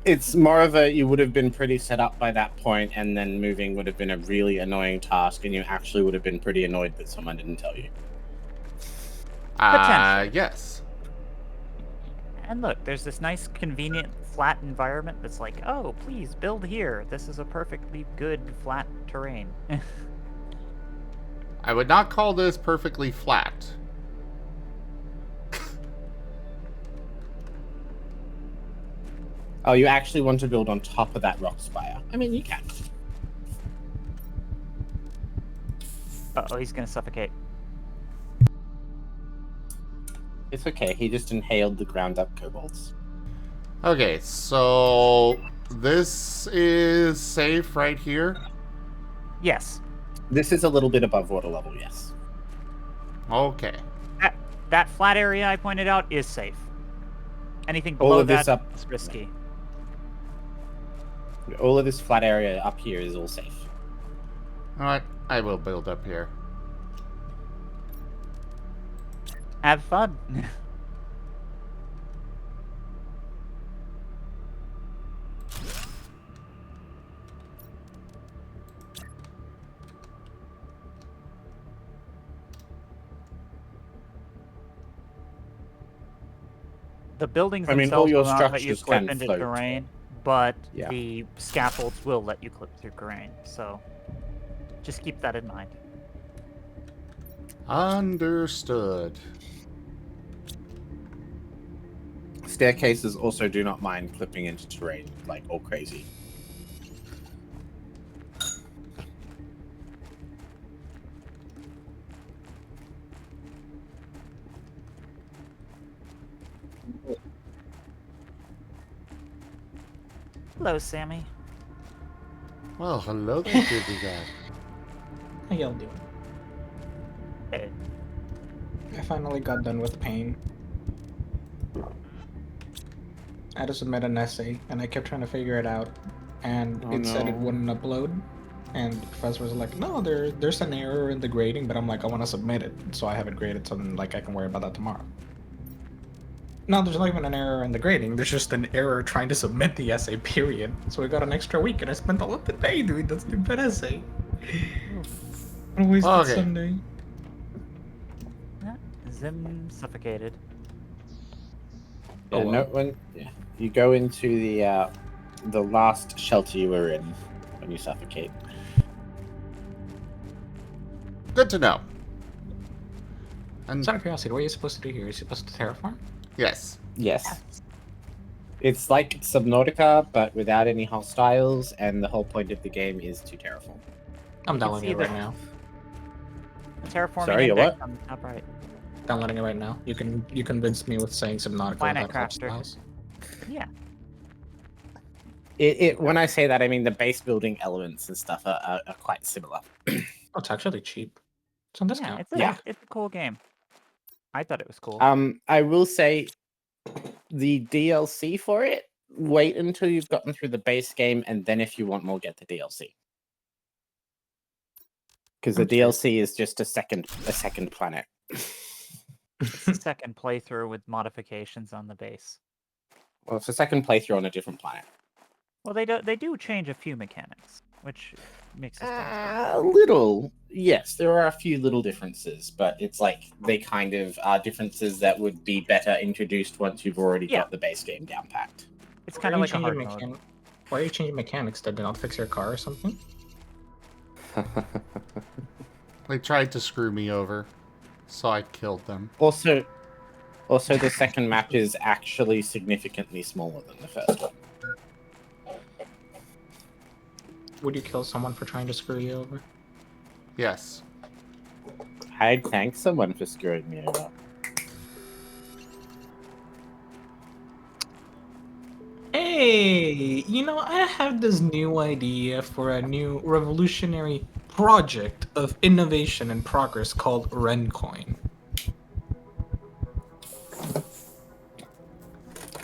It's more of a, you would have been pretty set up by that point, and then moving would have been a really annoying task, and you actually would have been pretty annoyed that someone didn't tell you. Potentially. Yes. And look, there's this nice, convenient, flat environment that's like, oh, please build here. This is a perfectly good flat terrain. I would not call this perfectly flat. Oh, you actually want to build on top of that rock spire? I mean, you can. Uh-oh, he's gonna suffocate. It's okay, he just inhaled the ground up kobolds. Okay, so this is safe right here. Yes. This is a little bit above water level, yes. Okay. That flat area I pointed out is safe. Anything All below of this that up- is risky. All of this flat area up here is all safe. Alright, I will build up here. Have fun. The buildings I mean, all themselves your will not let you structures clip can into float. terrain, but Yeah. the scaffolds will let you clip through terrain. So just keep that in mind. Understood. Staircases also do not mind clipping into terrain, like all crazy. Hello, Sammy. Well, hello there, Dizzy guy. How y'all doing? Hey. I finally got done with pain. I had to submit an essay, and I kept trying to figure it out, and Oh, it said it no. wouldn't upload. And the professor was like, "No, there's an error in the grading," but I'm like, "I want to submit it, so I have it graded, so then like I can worry about that tomorrow." No, there's not even an error in the grading. There's just an error trying to submit the essay. Period. So I got an extra week, and I spent all of the day doing that stupid essay. I wasted Okay. Sunday. Zim suffocated. Yeah, Oh, no, wow. when you go into the last shelter you were in when you suffocate. Good to know. And Just out of curiosity, what are you supposed to do here? Are you supposed to terraform? yes. Yes. It's like Subnautica, but without any hostiles, and the whole point of the game is to terraform. I'm can downloading see it right the- now. Terraforming Sorry, you index what? on the top right. Downloading it right now. You convinced me with saying Subnautica Planet without Crafter. hostiles. Yeah. When I say that, I mean the base building elements and stuff are quite similar. Oh, it's actually cheap. It's on Yeah, discount. it's a cool game. I thought it was cool. I will say the DLC for it, wait until you've gotten through the base game, and then if you want more, get the DLC. Because the Okay. DLC is just a second planet. It's the second playthrough with modifications on the base. Well, it's a second playthrough on a different planet. Well, they do change a few mechanics, which makes us better. A little, yes. There are a few little differences, but it's like they kind of are differences that would be better introduced once you've already Yeah. got the base game down packed. It's Why kind are of you like a hard changing mode. Why are you changing mechanics? Did they not fix your car or something? They tried to screw me over, so I killed them. Also, the second map is actually significantly smaller than the first one. Would you kill someone for trying to screw you over? Yes. I'd thank someone for screwing me over. Hey, I have this new idea for a new revolutionary project of innovation and progress called Rencoin.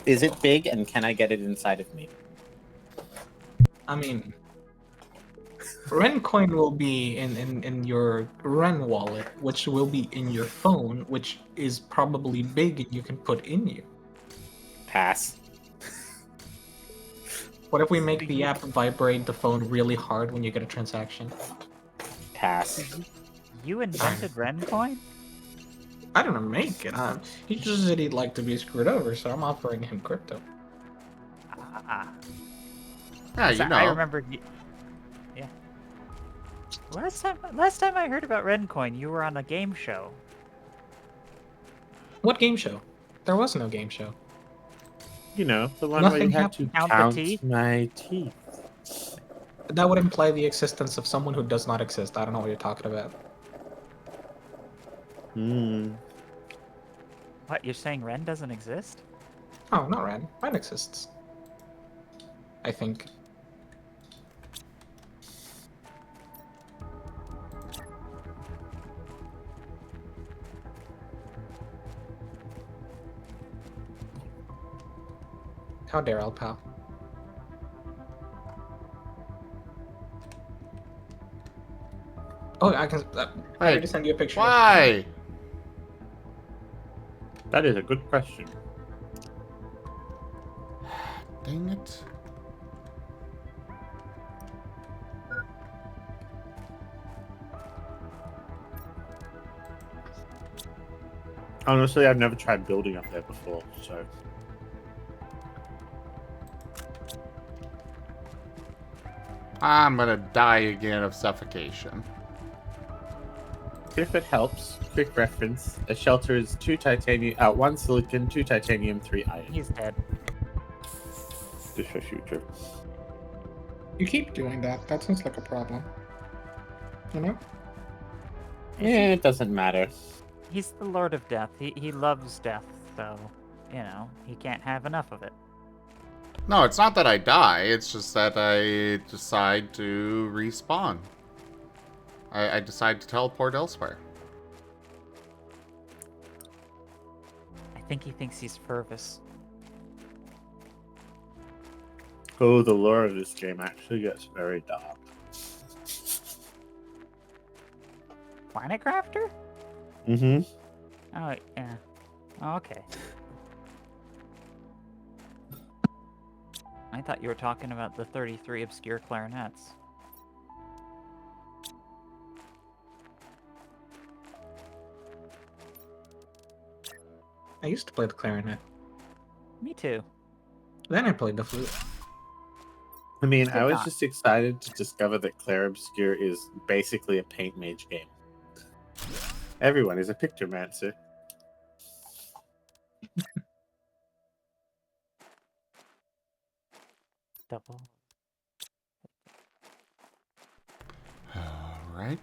Is it big, and can I get it inside of me? I mean, Rencoin will be in your Ren wallet, which will be in your phone, which is probably big and you can put in you. Pass. What if we make the app vibrate the phone really hard when you get a transaction? Pass. You invented Rencoin? I don't know, make it. He just said he'd like to be screwed over, so I'm offering him crypto. Ah. Yeah, you know. I remember. Yeah. Last time I heard about Rencoin, you were on a game show. What game show? There was no game show. You know, the one Nothing where you had to happened. Count the teeth? my teeth. That would imply the existence of someone who does not exist. I don't know what you're talking about. What, you're saying Ren doesn't exist? Oh, not Ren. Ren exists. I think. How dare El pal? Oh, I can. I already sent you a picture. Why? That is a good question. Dang it. Honestly, I've never tried building up there before, so. I'm gonna die again of suffocation. If it helps, quick reference: a shelter is 2 titanium, 1 silicon, 2 titanium, 3 iron. He's dead. Just for future. You keep doing that. That sounds like a problem. You know? Yeah, it doesn't matter. He's the Lord of Death. He loves death, so, he can't have enough of it. No, it's not that I die, it's just that I decide to respawn. I decide to teleport elsewhere. I think he thinks he's Purvis. Oh, the lore of this game actually gets very dark. Planet Crafter? Mm-hmm. Oh, yeah. Oh, okay. I thought you were talking about the 33 obscure clarinets. I used to play the clarinet. Me too. Then I played the flute. I mean, Did I was not. just excited to discover that Clair Obscure is basically a paint mage game. Everyone is a pictomancer. Double. Alright.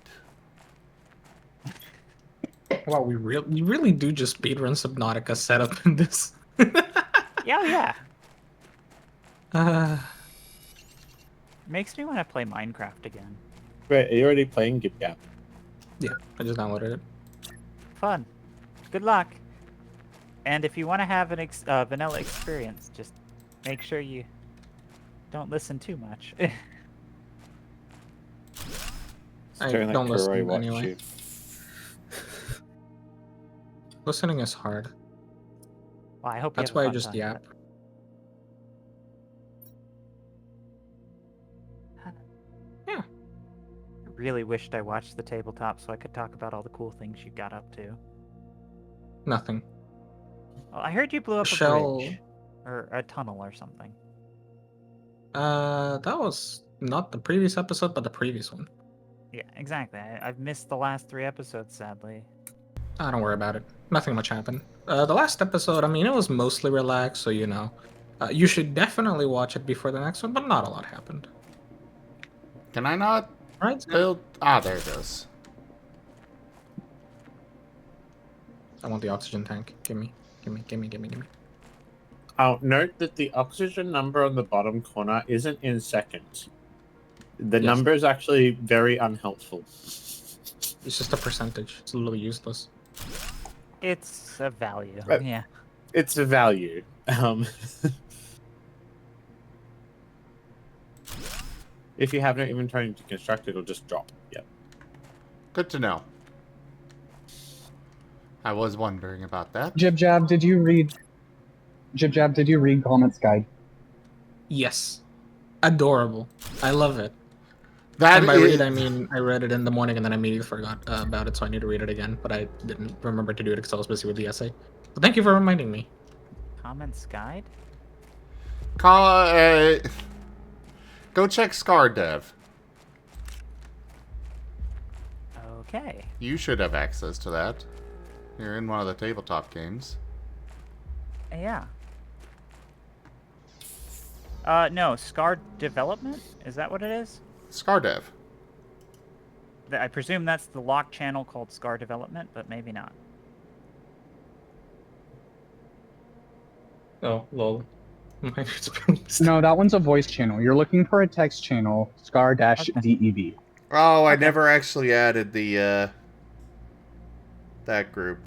Wow, we really do just speedrun Subnautica setup in this. Yeah. Uh, Makes me want to play Minecraft again. Right, are you already playing GitGap? yeah, I just downloaded it. Fun. Good luck. And if you want to have an vanilla experience, just make sure you don't listen too much. I Turn don't that listen Kuroi watch anyway. you. Listening is hard. Well, I hope That's you have why a I fun just time yap. with really wished I watched the tabletop so I could talk about all the cool things you got up to. Nothing. Well, I heard you blew up a Shell- bridge. Or a tunnel or something. That was not the previous episode, but the previous one. Yeah, exactly. I've missed the last 3 episodes, sadly. Don't worry about it. Nothing much happened. The last episode, I mean, it was mostly relaxed, so you know. You should definitely watch it before the next one, but not a lot happened. Can I not Right? build? Ah, there it goes. I want the oxygen tank. Gimme. I'll note that the oxygen number on the bottom corner isn't in seconds. The Yes. number is actually very unhelpful. It's just a percentage. It's literally useless. It's a value. Right. Yeah. It's a value. If you have no inventory to construct, it'll just drop. Yep. Good to know. I was wondering about that. Jib Jab, did you read Comet's Guide? Yes. Adorable. I love it. That And by is- read, I mean I read it in the morning and then I immediately forgot about it, so I need to read it again. But I didn't remember to do it because I was busy with the essay. But thank you for reminding me. Comments guide? Go check Scar Dev. Okay. You should have access to that. You're in one of the tabletop games. Yeah. No, Scar Development? Is that what it is? Scar Dev. I presume that's the lock channel called Scar Development, but maybe not. Oh, lol. No, that one's a voice channel. You're looking for a text channel, scar-dev. Oh, I never actually added the that group.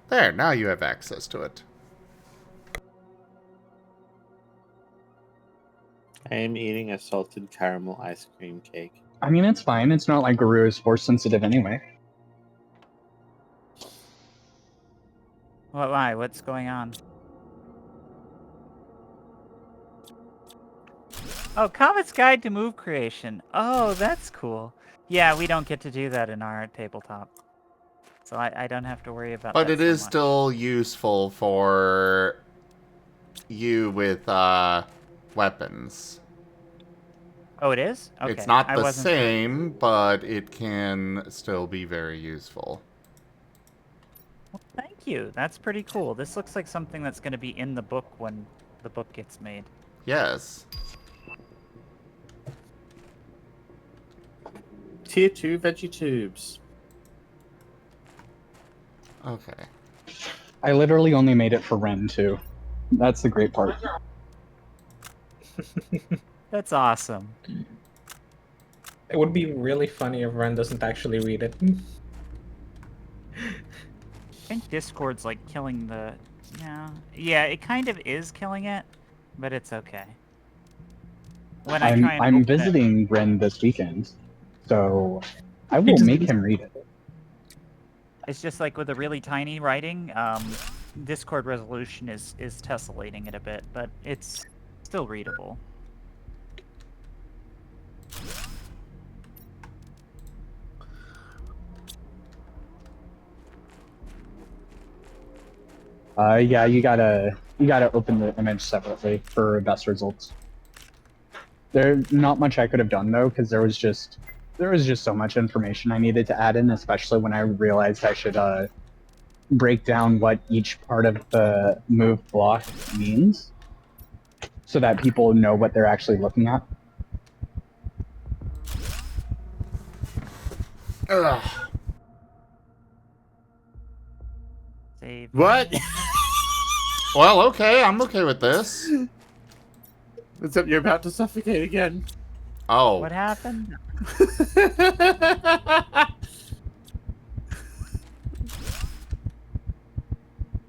There, now you have access to it. I am eating a salted caramel ice cream cake. I mean, it's fine. It's not like Guru is force sensitive anyway. Why? What's going on? Oh, Comet's Guide to Move Creation. Oh, that's cool. Yeah, we don't get to do that in our tabletop. So I don't have to worry about that. But it so is much. still useful for you with weapons. Oh, it is? Okay. It's not I the wasn't- same, but it can still be very useful. Well, thank you. That's pretty cool. This looks like something that's going to be in the book when the book gets made. Yes. Tier 2 veggie tubes. Okay. I literally only made it for Ren, too. That's the great part. That's awesome. It would be really funny if Ren doesn't actually read it. I think Discord's like killing the... Yeah, it kind of is killing it, but it's okay. When I try and I'm open it- visiting Ren this weekend, so I will make him read it. It's just like with a really tiny writing, Discord resolution is tessellating it a bit, but it's still readable. Yeah, you gotta open the image separately for best results. There's not much I could have done though, because there was just so much information I needed to add in, especially when I realized I should break down what each part of the move block means, so that people know what they're actually looking at. Ugh. Save. What? Well, okay, I'm okay with this. Except you're about to suffocate again. Oh. What happened?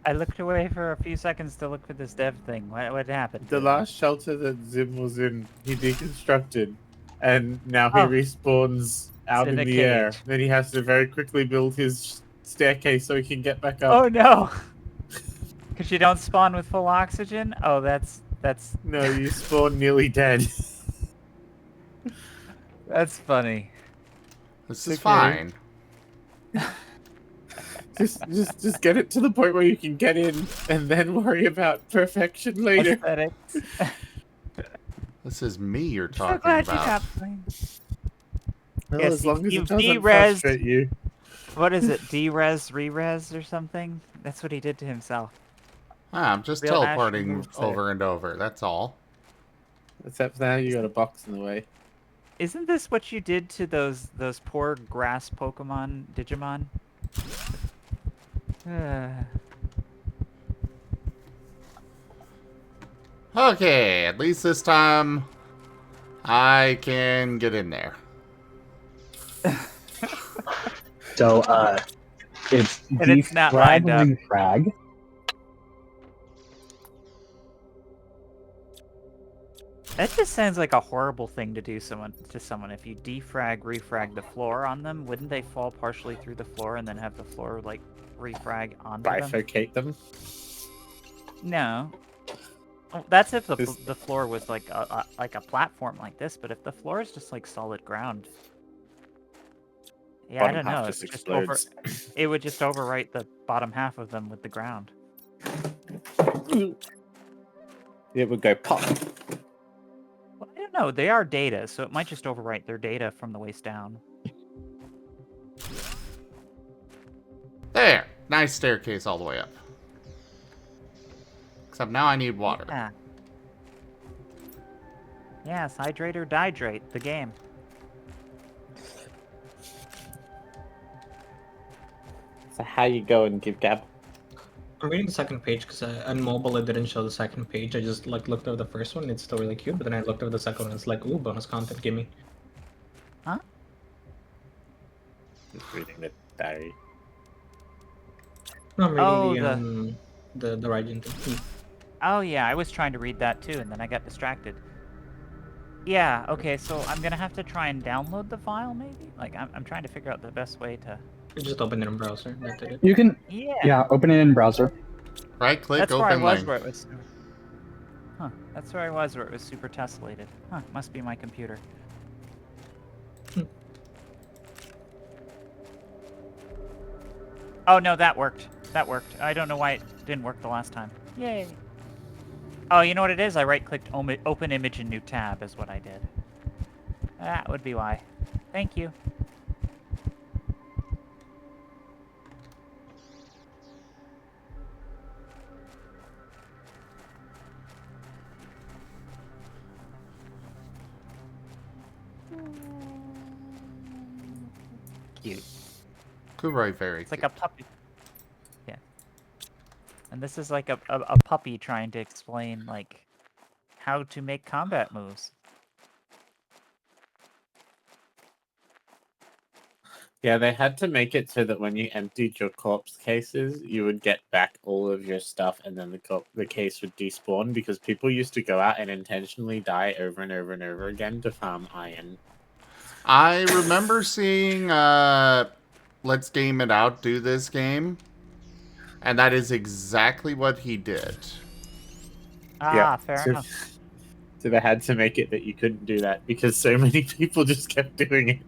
I looked away for a few seconds to look for this dev thing. What happened? The last shelter that Zim was in, he deconstructed, and now he Oh. respawns out It's in in a the air. cage. Then he has to very quickly build his staircase so he can get back up. Oh no! Because you don't spawn with full oxygen? Oh, that's No, you spawn nearly dead. that's funny. This is okay. fine. Just get it to the point where you can get in, and then worry about perfection later. Aesthetics. This is me you're So talking glad you about. got playing. Well, Yes, as long as you it doesn't de-res. frustrate you. What is it? De-res, re-res, or something? That's what he did to himself. I'm just Real Asher teleporting moves there. over and over. That's all. Except now you got a box in the way. Isn't this what you did to those poor grass Pokemon, Digimon? Okay, at least this time I can get in there. So, it's And it's not lined up. refrag. That just sounds like a horrible thing to do to someone. If you defrag, refrag the floor on them, wouldn't they fall partially through the floor and then have the floor like refrag onto them? Bifurcate them. No. Oh, that's if the floor was like a platform like this, but if the floor is just like solid ground, yeah, I Bottom don't half know. just It, explodes. it would just overwrite the bottom half of them with the ground. It would go pop. Well, I don't know. They are data, so it might just overwrite their data from the waist down. There! Nice staircase all the way up. Except now I need water. Yeah. Yes, hydrate or dihydrate, the game. So how you go and give Gab? I'm reading the second page because on mobile it didn't show the second page. I just like looked over the first one. It's still really cute, but then I looked over the second one. It's like, ooh, bonus content, gimme. Huh? Just reading the diary. No, I'm reading Oh, the Raijin thing. Oh yeah, I was trying to read that too, and then I got distracted. Yeah, okay, so I'm gonna have to try and download the file, maybe? Like, I'm trying to figure out the best way to... You just open it in browser. That did it. You can, Yeah, yeah, open it in browser. Right click, that's where I open was link. where it was... Huh, that's where I was where it was super tessellated. Huh, must be my computer. Oh no, that worked. That worked. I don't know why it didn't work the last time. Yay! Oh, you know what it is? I right-clicked open image in new tab is what I did. That would be why. Thank you. Cute. Kurai very It's like cute. a puppy. Yeah. And this is like a puppy trying to explain, like, how to make combat moves. Yeah, they had to make it so that when you emptied your corpse cases, you would get back all of your stuff, and then the case would despawn because people used to go out and intentionally die over and over and over again to farm iron. I remember seeing Let's Game It Out do this game. And that is exactly what he did. Ah, fair enough. So they had to make it that you couldn't do that because so many people just kept doing it.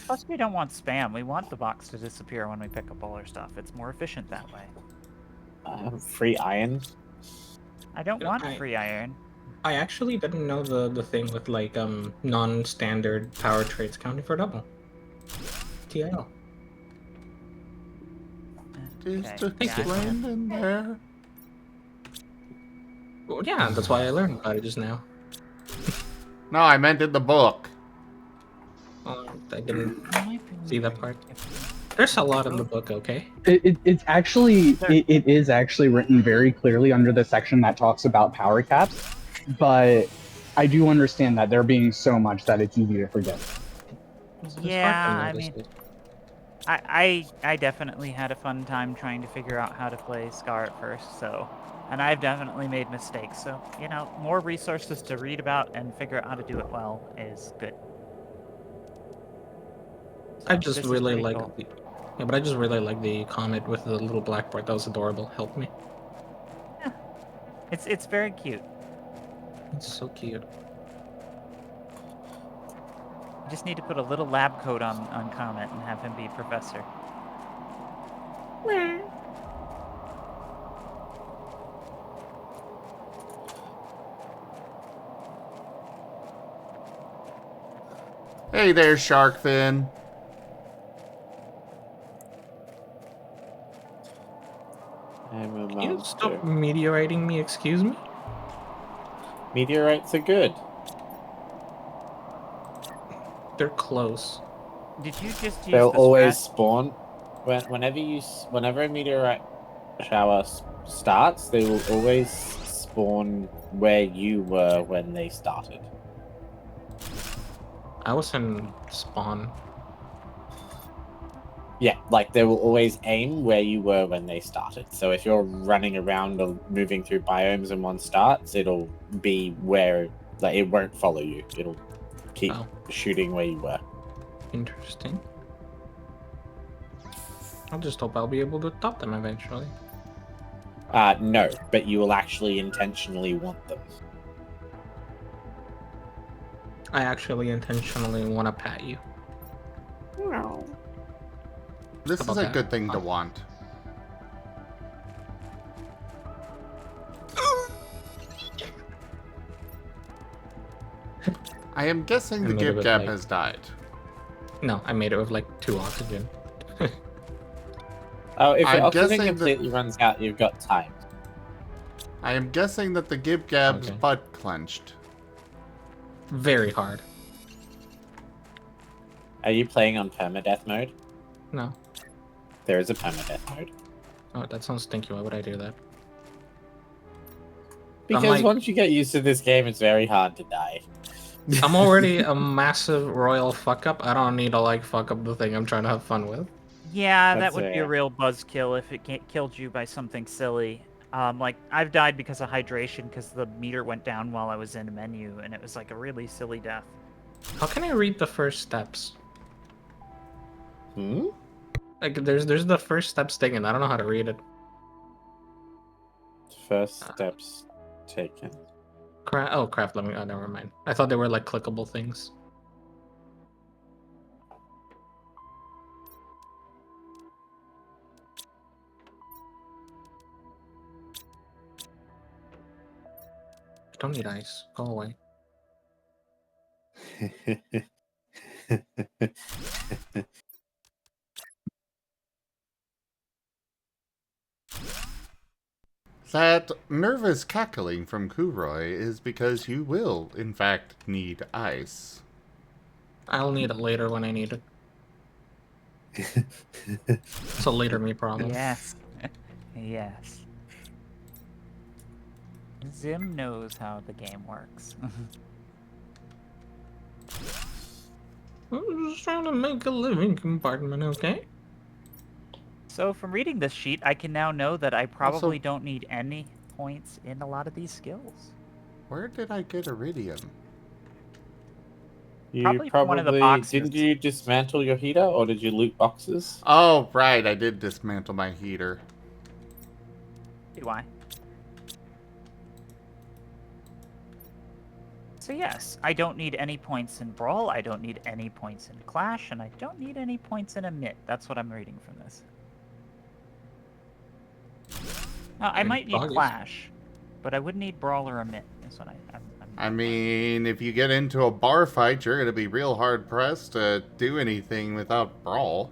Plus, we don't want spam. We want the box to disappear when we pick up all our stuff. It's more efficient that way. Free iron. I don't want free iron. I actually didn't know the thing with like non-standard power traits counting for double. TIL. Just Okay, yeah, explained in there. Well, yeah, that's why I learned about it just now. No, I meant in the book. I didn't see that part. There's a lot in the book, okay? It's actually, it is actually written very clearly under the section that talks about power caps, but I do understand that there being so much that it's easy to forget. Yeah, I mean, I definitely had a fun time trying to figure out how to play Scar at first, so... And I've definitely made mistakes, so, you know, more resources to read about and figure out how to do it well is good. I just really like cool. the... Yeah, but I just really like the comet with the little blackboard. That was adorable. Helped me. It's very cute. It's so cute. You just need to put a little lab coat on Comet and have him be professor. Hey there, Sharkfin. I'm a Can you monster. stop meteoriting me? Excuse me. Meteorites are good. They're close. Did you just use They'll the always strat? spawn. Whenever a meteorite shower starts, they will always spawn where you were when they started. I was in spawn. Yeah, like they will always aim where you were when they started. So if you're running around or moving through biomes and one starts, it'll be where, like, it won't follow you. It'll keep shooting where you were. Interesting. I just hope I'll be able to top them eventually. No, but you will actually intentionally want them. I actually intentionally want to pat you. This How is about a that? good thing to want. I am guessing I the made it with, Gib-Gab like- has died. No, I made it with like 2 oxygen. Oh, if I'm your oxygen guessing completely runs out, you've got time. I am guessing that the Gib-Gab's Okay. butt clenched. Very hard. Are you playing on permadeath mode? No. There is a permadeath mode. Oh, that sounds stinky. Why would I do that? Because like- once you get used to this game, it's very hard to die. I'm already a massive royal fuck up. I don't need to like fuck up the thing I'm trying to have fun with. Yeah, that That's would be a fair. real buzzkill if it killed you by something silly. Like, I've died because of hydration because the meter went down while I was in a menu, and it was like a really silly death. How can I read the first steps? Hmm? Like, there's the first steps thing, and I don't know how to read it. First steps taken. Craft. Let me. Oh, never mind. I thought they were like clickable things. I don't need ice. Go away. That nervous cackling from Kuroy is because you will, in fact, need ice. I'll need it later when I need it. It's a later me problem. Yes. Yes. Zim knows how the game works. I'm just trying to make a living compartment, okay? So from reading this sheet, I can now know that I probably don't need any points in a lot of these skills. Where did I get iridium? You Probably from one of the boxes. Didn't you dismantle your heater, or did you loot boxes? Oh, right, I did dismantle my heater. Do I? So yes, I don't need any points in Brawl, I don't need any points in Clash, and I don't need any points in Emit. That's what I'm reading from this. Now, I might need doggies. Clash, but I would need Brawl or Emit. Is what I mean, if you get into a bar fight, you're going to be real hard-pressed to do anything without Brawl.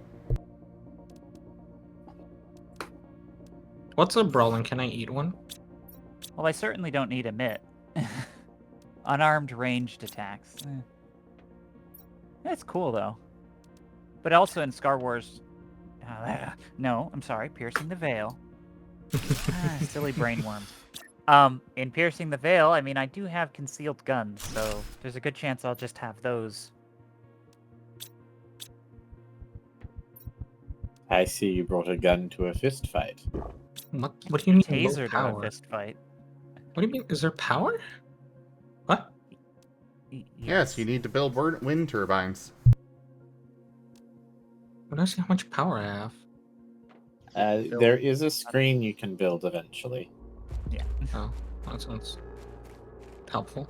What's a brawling? Can I eat one? Well, I certainly don't need Emit. Unarmed ranged attacks. That's cool, though. But also in Star Wars... no, I'm sorry. Piercing the Veil. Silly brainworm. In Piercing the Veil, I mean, I do have concealed guns, so there's a good chance I'll just have those. I see you brought a gun to a fist fight. What do you mean? low Taser to a power? fist fight. What do you mean? Is there power? What? Yes, you need to build wind turbines. I don't see how much power I have. There is a screen you can build eventually. Yeah. Oh. That sounds helpful.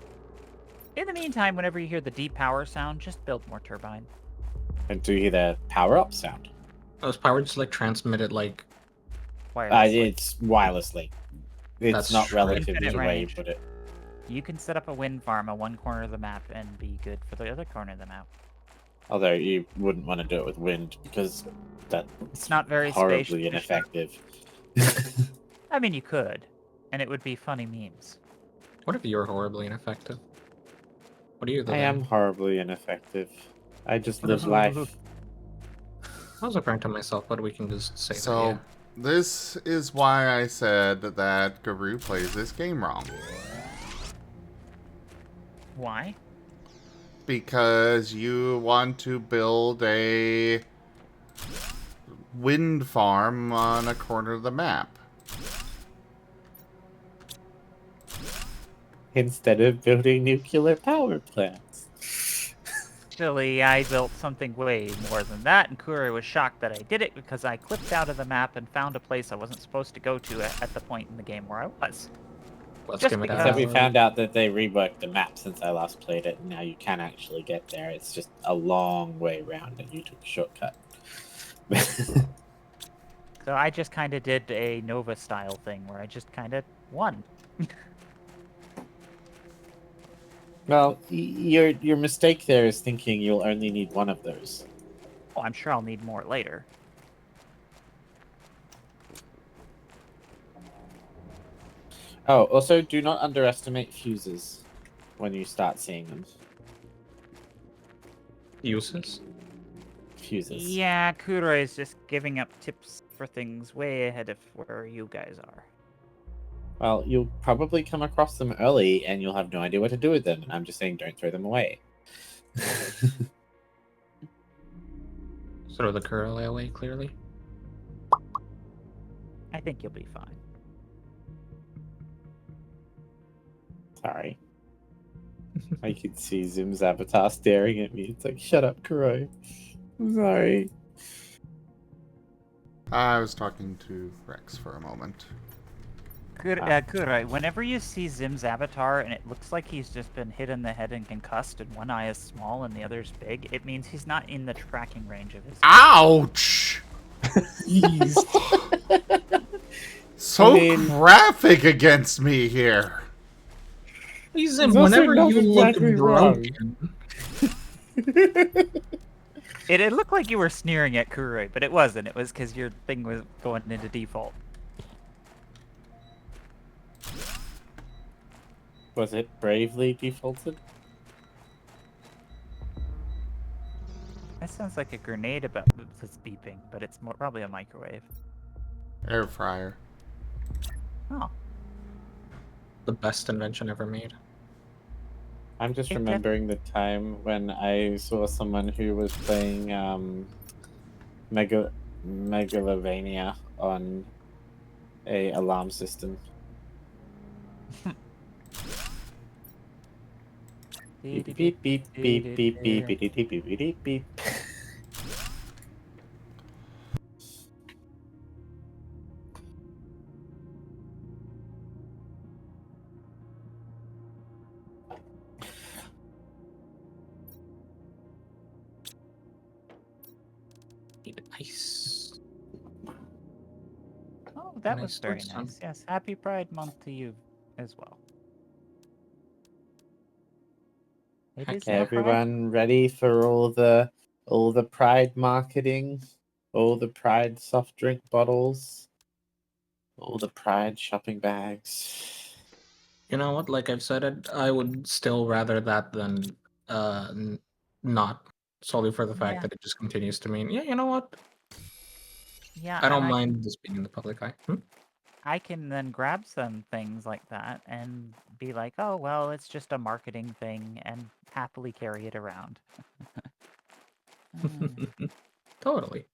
In the meantime, whenever you hear the deep power sound, just build more turbine. And do you hear the power-up sound? Those power just like transmitted like Wirelessly. It's wirelessly. It's That's not true. relative to Infinite where you range. put it. You can set up a wind farm on one corner of the map and be good for the other corner of the map. Although you wouldn't want to do it with wind because that's It's not very horribly space ineffective. I mean, you could, and it would be funny memes. What if you're horribly ineffective? What are you? I am horribly ineffective. I just live life. I was prank to myself, but we can just say So, that. Yeah. this is why I said that Guru plays this game wrong. Why? Because you want to build a wind farm on a corner of the map. Instead of building nuclear power plants. Actually, I built something way more than that, and Kure was shocked that I did it because I clipped out of the map and found a place I wasn't supposed to go to at the point in the game where I was. Let's Just give it because- Except we out. found out that they reworked the map since I last played it, and now you can actually get there. It's just a long way around, and you took a shortcut. So I just kind of did a Nova style thing where I just kind of won. Well, your mistake there is thinking you'll only need one of those. Oh, I'm sure I'll need more later. Oh, also, do not underestimate fuses when you start seeing them. Uses. Fuses. Yeah, Kure is just giving up tips for things way ahead of where you guys are. Well, you'll probably come across them early, and you'll have no idea what to do with them. I'm just saying, don't throw them away. Throw the curl away, clearly. I think you'll be fine. Sorry. I could see Zim's avatar staring at me. It's like, shut up, Kuro. I'm sorry. I was talking to Rex for a moment. Kure, whenever you see Zim's avatar and it looks like he's just been hit in the head and concussed and one eye is small and the other's big, it means he's not in the tracking range of his... Ouch! So I mean- graphic against me here. He's He's also whenever not you look exactly wrong. broken. It looked like you were sneering at Kure, but it wasn't. It was because your thing was going into default. Was it bravely defaulted? That sounds like a grenade that's beeping, but it's probably a microwave. Air fryer. Oh. The best invention ever made. I'm just It def- remembering the time when I saw someone who was playing Megalovania on a alarm system. Beep beep beep beep beep beep beep beep beep beep beep. Nice. Oh, that was Nice very work, son. nice. Yes, happy Pride Month to you as well. It is Okay, now Pride- everyone ready for all the Pride marketing, all the Pride soft drink bottles, all the Pride shopping bags. You know what? Like I've said it, I would still rather that than not. Solely for the fact Yeah. that it just continues to mean, yeah, you know what? Yeah, I don't and mind this being in the public eye. I can then grab some things like that and be like, oh, well, it's just a marketing thing and happily carry it around. Totally.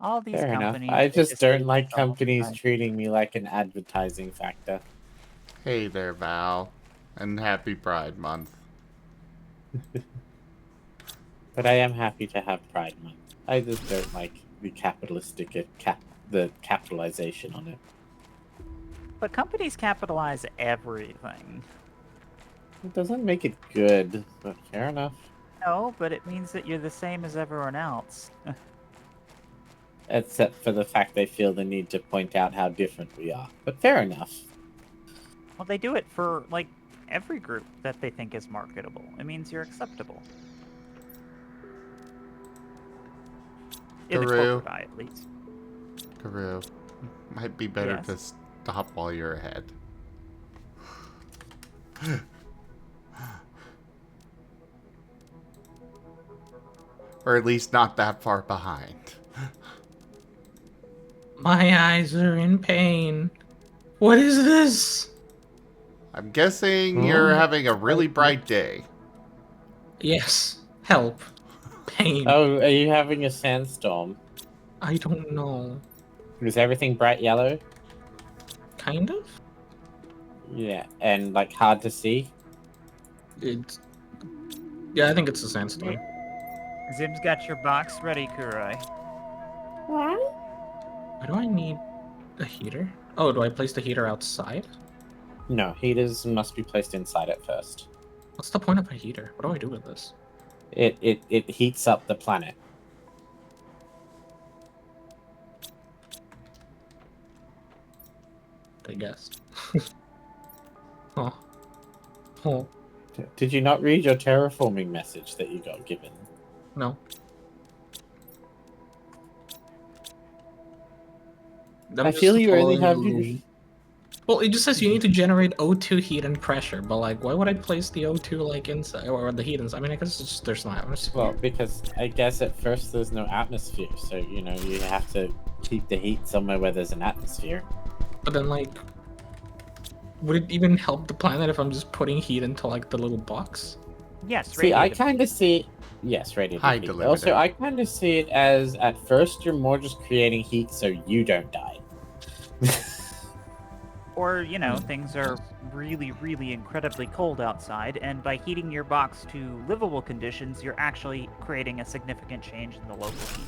All these Fair enough. companies... I they just don't say like they're all companies Pride. treating me like an advertising factor. Hey there, Val. And happy Pride Month. But I am happy to have Pride Month. I just don't like the capitalistic the capitalization on it. But companies capitalize everything. It doesn't make it good, but fair enough. No, but it means that you're the same as everyone else. Except for the fact they feel the need to point out how different we are. But fair enough. Well, they do it for, like, every group that they think is marketable. It means you're acceptable. In the Guru. corporate eye, at least. Guru, might be better Yes? to stop while you're ahead. Or at least not that far behind. My eyes are in pain. What is this? I'm guessing you're Hmm? having a really bright day. Yes. Help. Pain. Oh, are you having a sandstorm? I don't know. Is everything bright yellow? Kind of? Yeah, and like hard to see? It's. Yeah, I think it's a sandstorm. Zim's got your box ready, Kurai. Why do I need a heater? Oh, do I place the heater outside? No, heaters must be placed inside at first. What's the point of a heater? What do I do with this? It heats up the planet. I guess. Oh. Oh. Did you not read your terraforming message that you got given? No. I feel you only have you. Well, it just says you need to generate O2 heat and pressure, but like, why would I place the O2 like inside or the heat inside? I mean, I guess it's just there's no atmosphere. Well, because I guess at first there's no atmosphere, so you know you have to keep the heat somewhere where there's an atmosphere. But then, like, would it even help the planet if I'm just putting heat into like the little box? Yes, See, I radiative. kind of see. Yes, radiative High heat. delimited. Also, I kind of see it as at first you're more just creating heat so you don't die. Or, you know, things are really, really incredibly cold outside, and by heating your box to livable conditions, you're actually creating a significant change in the local heat.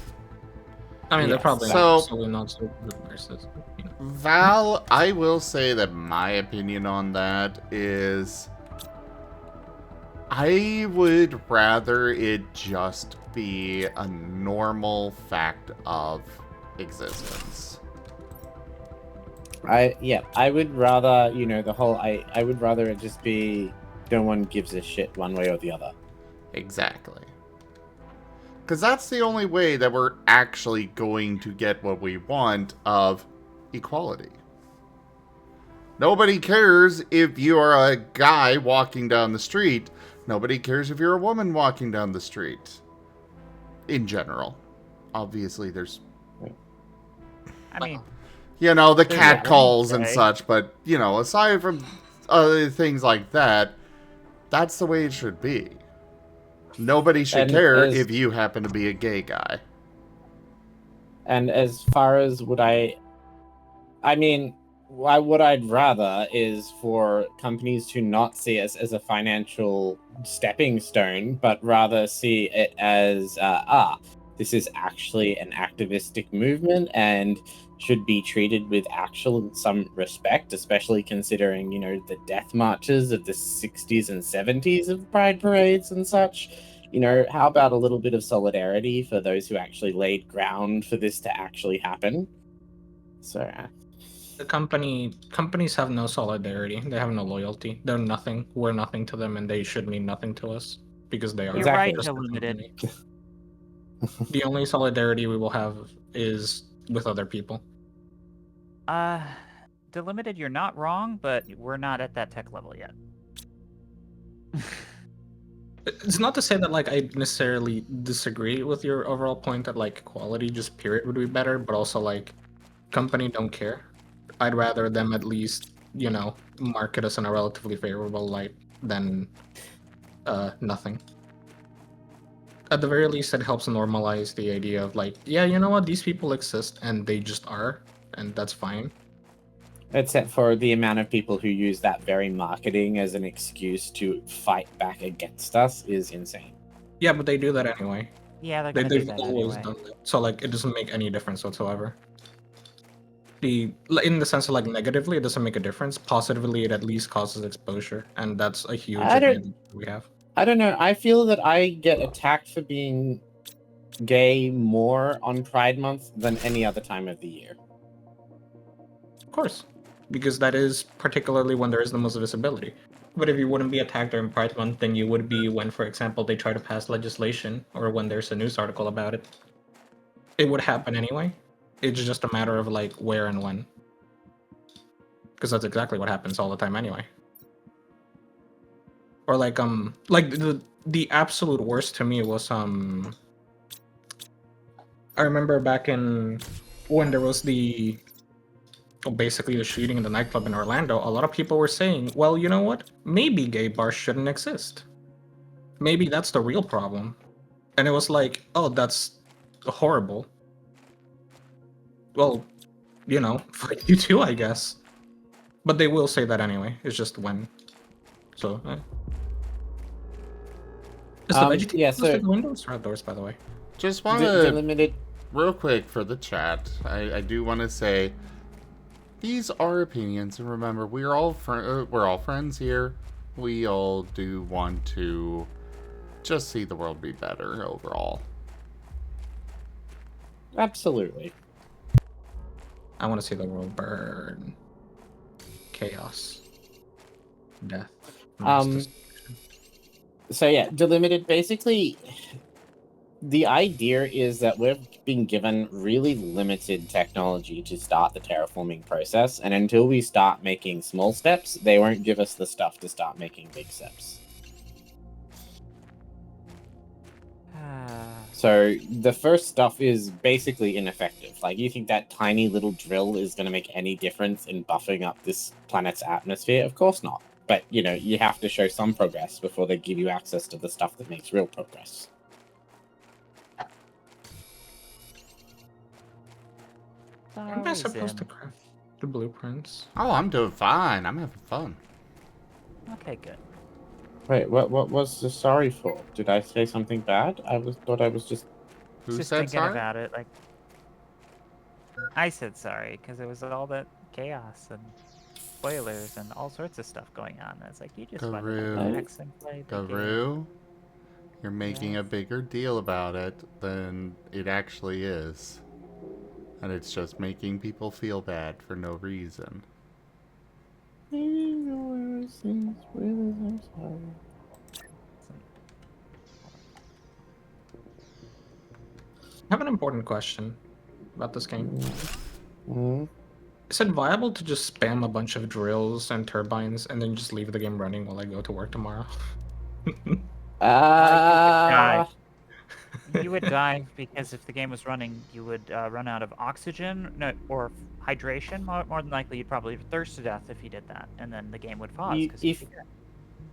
I mean, they're Yes. probably So- absolutely not so good nurses. You know. Val, I will say that my opinion on that is I would rather it just be a normal fact of existence. I would rather, you know, the whole I would rather it just be no one gives a shit one way or the other. Exactly. Because that's the only way that we're actually going to get what we want of equality. Nobody cares if you are a guy walking down the street. Nobody cares if you're a woman walking down the street. In general. Obviously, there's, I mean, you know, the There's cat that calls and Wednesday. such, but, you know, aside from other things like that, that's the way it should be. Nobody should And care as- if you happen to be a gay guy. And as far as what I mean, what I'd rather is for companies to not see us as a financial stepping stone, but rather see it as, this is actually an activistic movement and should be treated with some respect, especially considering, you know, the death marches of the 60s and 70s of pride parades and such. You know, how about a little bit of solidarity for those who actually laid ground for this to actually happen? So, The companies have no solidarity. They have no loyalty. They're nothing. We're nothing to them, and they should mean nothing to us because they are. you're Exactly. right, just a Delimited. company. The only solidarity we will have is with other people. Delimited, you're not wrong, but we're not at that tech level yet. It's not to say that like I necessarily disagree with your overall point that like equality just period would be better, but also like company don't care. I'd rather them at least, you know, market us in a relatively favorable light than nothing. At the very least, it helps normalize the idea of like, yeah, you know what, these people exist and they just are, and that's fine. except for the amount of people who use that very marketing as an excuse to fight back against us is insane. Yeah, but they do that anyway. Yeah, they're gonna do They've that always anyway. done that. So like, it doesn't make any difference whatsoever. In the sense of like negatively, it doesn't make a difference. Positively, it at least causes exposure, and that's a huge I don't- advantage we have. I don't know. I feel that I get attacked for being gay more on Pride Month than any other time of the year. Of course, because that is particularly when there is the most visibility. But if you wouldn't be attacked during Pride Month, then you would be when, for example, they try to pass legislation or when there's a news article about it. It would happen anyway. It's just a matter of like where and when. Because that's exactly what happens all the time anyway. Or like the absolute worst to me was I remember back in when there was basically the shooting in the nightclub in Orlando, a lot of people were saying, well, you know what? Maybe gay bars shouldn't exist. Maybe that's the real problem. And it was like, oh, that's horrible. Well, you know, for you too, I guess. But they will say that anyway. It's just when. So, Is the vegetation yeah, closed so to the windows or outdoors, by the way? Just want the to, limited. real quick for the chat, I do want to say, these are opinions, and remember, we're all friends here. We all do want to just see the world be better overall. Absolutely. I want to see the world burn. Chaos. Death. mass destruction. So yeah, delimited. Basically, the idea is that we've been given really limited technology to start the terraforming process, and until we start making small steps, they won't give us the stuff to start making big steps. So the first stuff is basically ineffective. Like, you think that tiny little drill is going to make any difference in buffing up this planet's atmosphere? Of course not. But, you know, you have to show some progress before they give you access to the stuff that makes real progress. Am I supposed to craft the blueprints? Oh, I'm doing fine. I'm having fun. Okay, good. Wait, what was the sorry for? Did I say something bad? Thought I was just... Who Just said thinking sorry? about it, like I said sorry because it was all that chaos and spoilers and all sorts of stuff going on. It's like you just want to Guru. relax and play the game. Guru, you're making a Yes. bigger deal about it than it actually is. And it's just making people feel bad for no reason. I have an important question about this game. Mm-hmm. Is it viable to just spam a bunch of drills and turbines and then just leave the game running while I go to work tomorrow? You would die because if the game was running, you would run out of oxygen or hydration. More than likely, you'd probably thirst to death if you did that, and then the game would pause.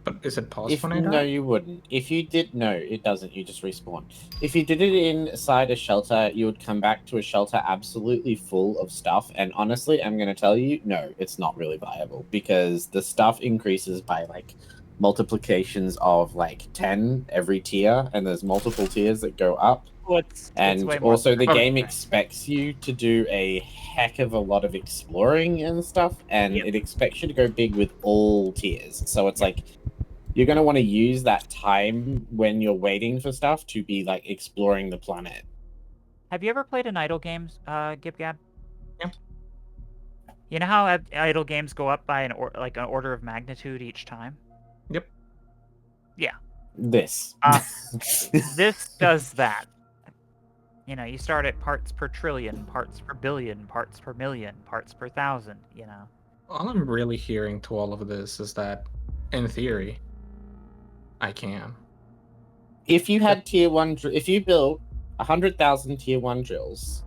But is it paused when I No, die? you wouldn't. If you did, no, it doesn't. You just respawn. If you did it inside a shelter, you would come back to a shelter absolutely full of stuff. And honestly, I'm going to tell you, no, it's not really viable because the stuff increases by like multiplications of like 10 every tier, and there's multiple tiers that go up. And also, the game expects you to do a heck of a lot of exploring and stuff, and it expects you to go big with all tiers. So it's like, you're going to want to use that time when you're waiting for stuff to be like exploring the planet. Have you ever played an idle game, GibGab? Yeah. You know how idle games go up by an order of magnitude each time? Yep. Yeah. This. This does that. You know, you start at parts per trillion, parts per billion, parts per million, parts per thousand, you know. All I'm really hearing to all of this is that, in theory, I can. If you had tier 1, if you built 100,000 tier 1 drills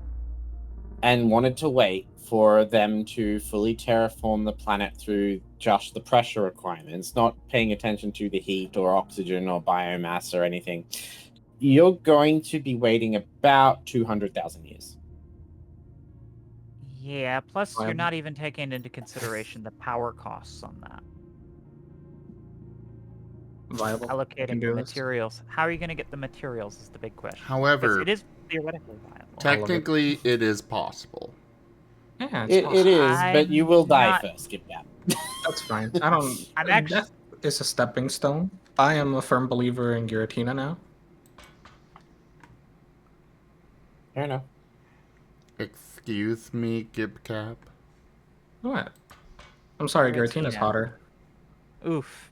and wanted to wait for them to fully terraform the planet through just the pressure requirements, not paying attention to the heat or oxygen or biomass or anything, you're going to be waiting about 200,000 years. Yeah, plus you're not even taking into consideration the power costs on that. Viable. Allocating the materials. How are you going to get the materials is the big question. However, it is theoretically viable. Technically, it is possible. Yeah, it's fine. It is, but you will die not- first. Get that. That's fine. I don't. I'm actually- Death is a stepping stone. I am a firm believer in Giratina now. Fair enough. Excuse me, Gibcap. What? I'm sorry, Giratina. Giratina's hotter. Oof.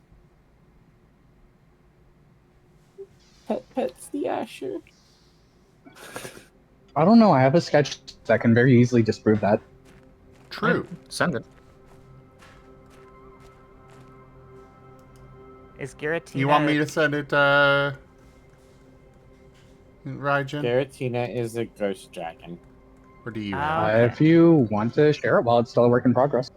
Pet's the Asher. I don't know. I have a sketch that can very easily disprove that. True. Send it. Is Giratina? You want me to send it, Raijin? Giratina is a ghost dragon. Or do you Ah. have? Okay. If you want to share it while it's still a work in progress.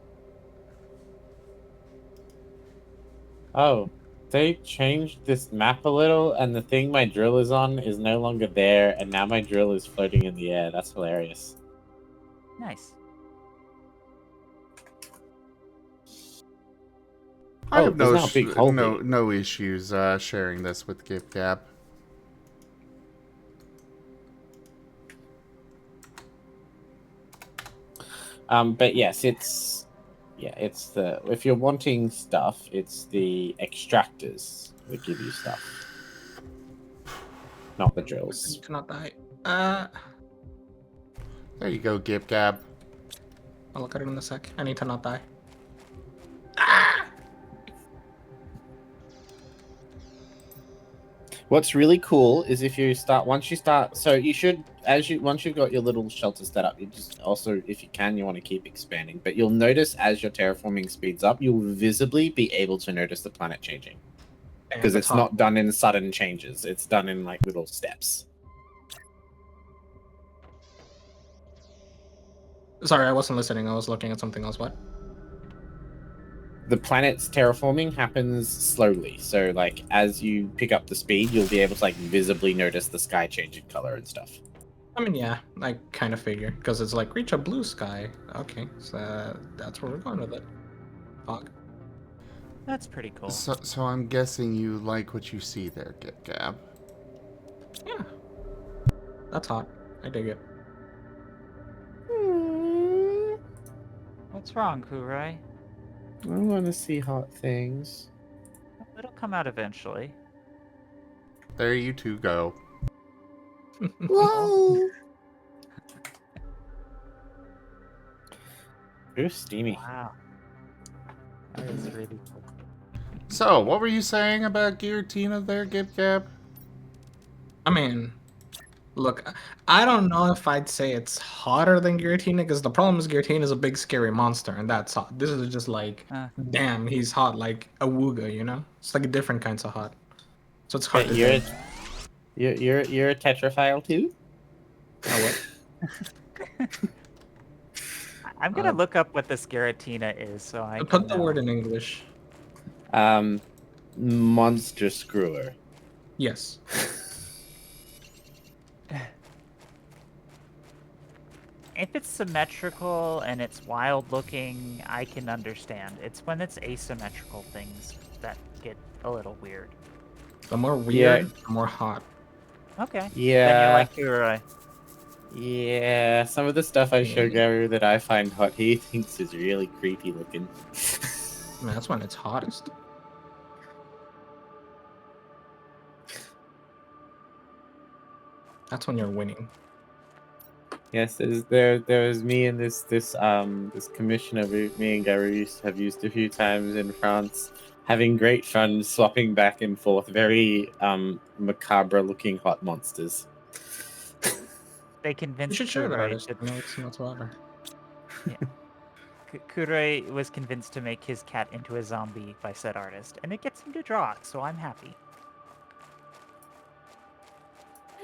Oh, they changed this map a little, and the thing my drill is on is no longer there, and now my drill is floating in the air. That's hilarious. Nice. I Oh, have there's now a big hole here. no issues sharing this with Gibcap. But yes, it's the if you're wanting stuff, it's the extractors that give you stuff, not the drills. You cannot die. There you go, Gibcap. I'll look at it in a sec. I need to not die. What's really cool is if you start once you start. So you should once you've got your little shelter set up, you just also if you can you want to keep expanding. But you'll notice as your terraforming speeds up, you'll visibly be able to notice the planet changing because it's not done in sudden changes. It's done in like little steps. Sorry, I wasn't listening. I was looking at something else. What? The planet's terraforming happens slowly. So like as you pick up the speed, you'll be able to like visibly notice the sky changing color and stuff. I mean, yeah, I kind of figure because it's like reach a blue sky. Okay, so that's where we're going with it. Fuck. That's pretty cool. So I'm guessing you like what you see there, Gibcap. Yeah, that's hot. I dig it. What's wrong, Kurai? I want to see hot things. It'll come out eventually. There you two go. Whoa! Ooh, steamy. Wow. That is really cool. So, what were you saying about Giratina there, Gibcap? I mean, look, I don't know if I'd say it's hotter than Giratina because the problem is Giratina is a big scary monster and that's hot. This is just like, damn, he's hot like a wooga, you know? It's like a different kinds of hot. So it's hard But to you're a tetraphile too? Oh, what? I'm gonna look up what this Giratina is, so I Put can the know. word in English. Monster screwer. Yes. If it's symmetrical and it's wild looking, I can understand. It's when it's asymmetrical things that get a little weird. The more weird, the more hot. Okay. Yeah. Then you're like Kurai. Yeah, some of the stuff I show Gary that I find hot, he thinks is really creepy looking. I mean, that's when it's hottest. That's when you're winning. Yes, there was me and this commissioner me and Gary have used a few times in France, having great fun swapping back and forth very macabre looking hot monsters. They You convinced should share that Kurai artist. to... No, it's whatsoever. Kurai was convinced to make his cat into a zombie by said artist, and it gets him to draw it, so I'm happy.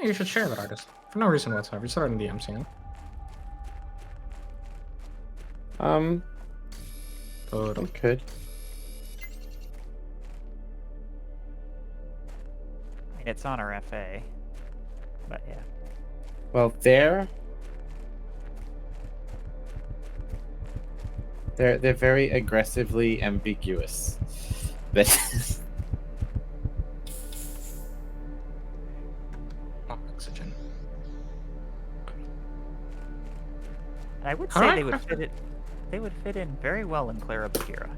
Yeah, you should share that artist. For no reason whatsoever. You start in DMs, you know? I could. I mean, it's on our FA, but yeah. Well, they're very aggressively ambiguous. But Oh, oxygen. I would How do say I they would craft fit it. They would fit in very well in Clair Obscura.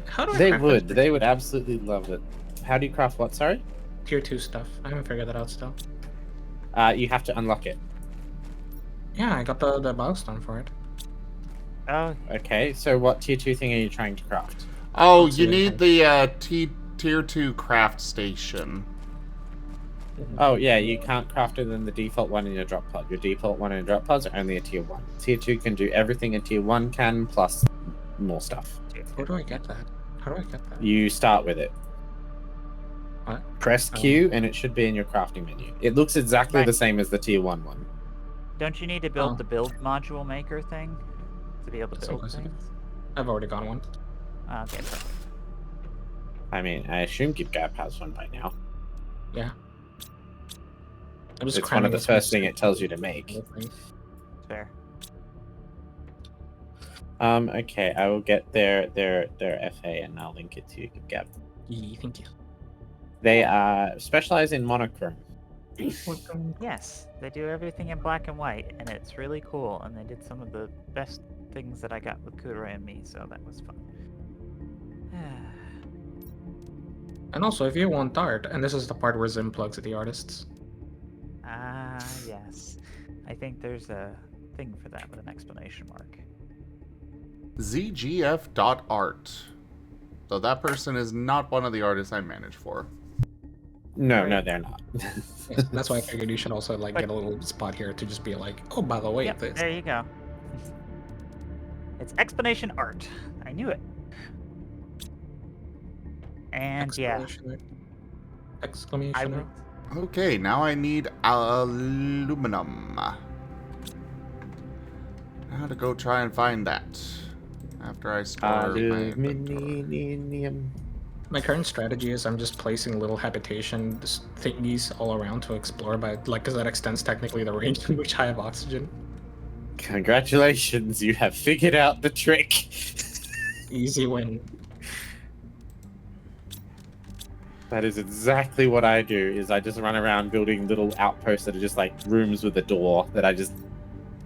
How do I They craft would. this They would absolutely love it. How do you craft what? Sorry. tier 2 stuff? I haven't figured that out still. You have to unlock it. Yeah, I got the milestone for it. Oh, Okay. So what tier 2 thing are you trying to craft? Oh, you Absolutely. need the tier 2 craft station. Oh yeah, you can't craft it than the default one in your drop pod. Your default one in your drop pods are only a tier 1. Tier 2 can do everything a tier 1 can, plus more stuff. Where do I get that? How do I get that? You start with it. What? Press Q and it should be in your crafting menu. It looks exactly Right. the same as the tier 1 one. don't you need to build Oh. the build module maker thing to be able to That's build impossible. things? I've already got one. Okay, perfect. I mean, I assume GitGab has one by now. Yeah. I'm just It's one of cramming the this one first thing so- it tells you to make. Fair. Okay, I will get their FA and I'll link it to you, GitGab. Yeah, thank you. They specialize in monochrome. Yes, they do everything in black and white, and it's really cool. And they did some of the best things that I got with Kudra and me, so that was fun. And also, if you want art, and this is the part where Zim plugs at the artists. Ah, yes. I think there's a thing for that with an exclamation mark. ZGF.art. So that person is not one of the artists I manage for. No, they're not. Yeah, that's why I figured you should also like But- get a little spot here to just be like, oh, by the way, Yep, this. there you go. It's explanation art. I knew it. And yeah, Exclamation I mark. would. Okay, now I need aluminum. How to go try and find that after I store my inventory. Aluminium. My current strategy is I'm just placing little habitation thingies all around to explore, by like, because that extends technically the range in which I have oxygen. Congratulations, you have figured out the trick. Easy win. That is exactly what I do. Is I just run around building little outposts that are just like rooms with a door that I just,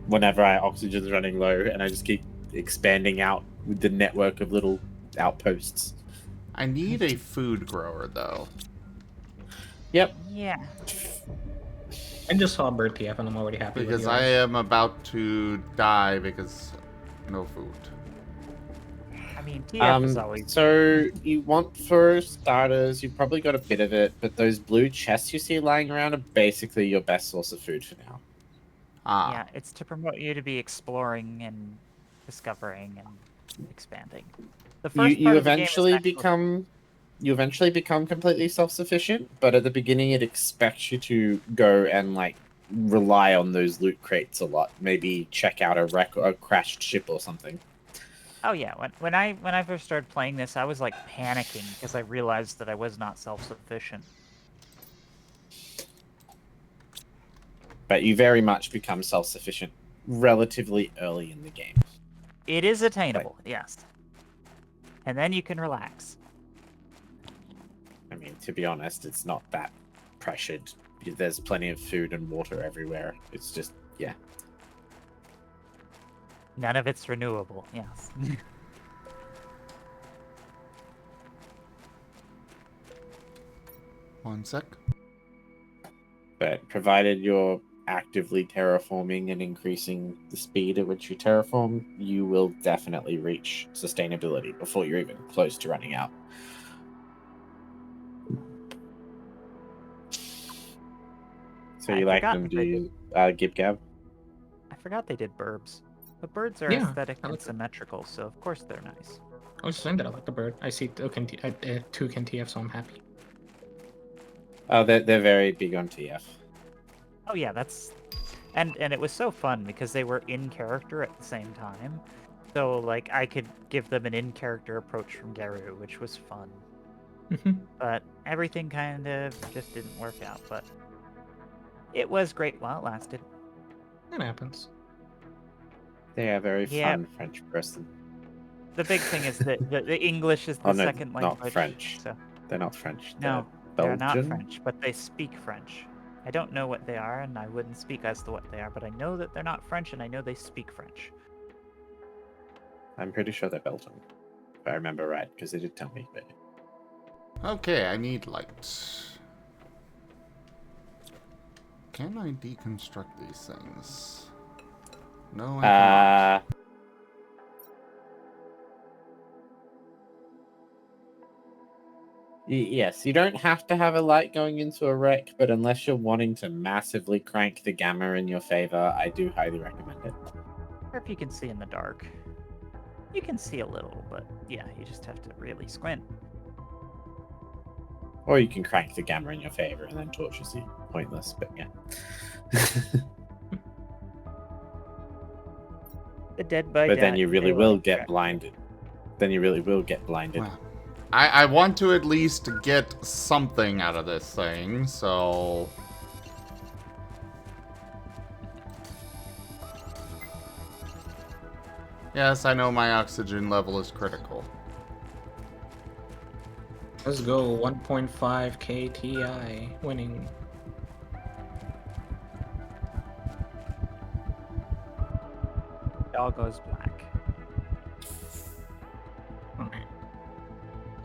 whenever oxygen's running low, and I just keep expanding out with the network of little outposts. I need a food grower though. Yep. Yeah. I just saw a bird PF and I'm already happy with Because you. I am about to die because no food. I mean, TF is always. So you want, for starters, you've probably got a bit of it, but those blue chests you see lying around are basically your best source of food for now. Ah, Yeah, it's to promote you to be exploring and discovering and expanding. The first You part of the game is eventually actually- become completely self-sufficient, but at the beginning it expects you to go and like rely on those loot crates a lot. Maybe check out a crashed ship or something. Oh yeah, when I first started playing this, I was like panicking because I realized that I was not self-sufficient. But you very much become self-sufficient relatively early in the game. It is attainable, yes. And then you can relax. I mean, to be honest, it's not that pressured. There's plenty of food and water everywhere. It's just, yeah. None of it's renewable, yes. one sec. But provided you're actively terraforming and increasing the speed at which you terraform, you will definitely reach sustainability before you're even close to running out. So you I like forgot them, that do they you, GibGab? I forgot they did burbs. But birds are Yeah, aesthetic I and like them. symmetrical, so of course they're nice. I was saying that I like the bird. I see two can TF, so I'm happy. Oh, they're very big on TF. Oh yeah, that's and it was so fun because they were in character at the same time. So like I could give them an in character approach from Geru, which was fun. But everything kind of just didn't work out, but it was great while it lasted. That happens. They are very Yeah. fun French person. The big thing is that the English is the Oh, no, second not language. French. So They're not French. no, they're they're not Belgian? French, but they speak French. I don't know what they are, and I wouldn't speak as to what they are, but I know that they're not French, and I know they speak French. I'm pretty sure they're Belgian. If I remember right, because they did tell me. But... Okay, I need light. Can I deconstruct these things? No, I cannot. Yes, you don't have to have a light going into a wreck, but unless you're wanting to massively crank the gamma in your favor, I do highly recommend it. Or if you can see in the dark. You can see a little, but yeah, you just have to really squint. Or you can crank the gamma in your favor and then torches you. Pointless, but yeah. The dead by But then you really will daylight get track. blinded. Then you really will get blinded. Well, I want to at least get something out of this thing, so... Yes, I know my oxygen level is critical. Let's go 1.5 KTI winning. It all goes black. Okay.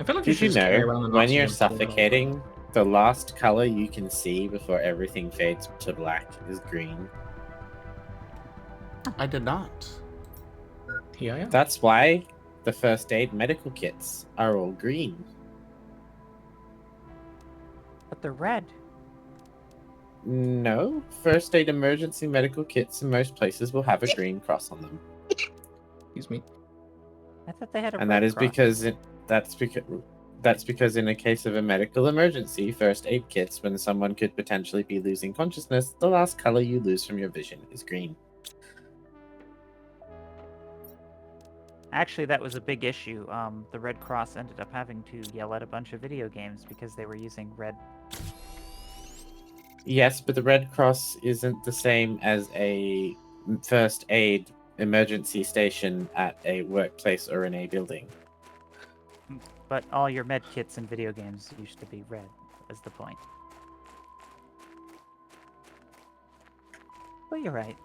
I feel like Did you should just carry know around an when you're oxygen bottle. suffocating, the last color you can see before everything fades to black is green? I did not. Yeah. That's why the first aid medical kits are all green. But they're red. No, first aid emergency medical kits in most places will have a green cross on them, Excuse me. I thought they had a and red that is cross. because that's because in a case of a medical emergency, first aid kits, when someone could potentially be losing consciousness, the last color you lose from your vision is green. Actually, that was a big issue. The Red Cross ended up having to yell at a bunch of video games because they were using red. Yes, but the Red Cross isn't the same as a first aid emergency station at a workplace or in a building. But all your med kits in video games used to be red, is the point. Well, you're right.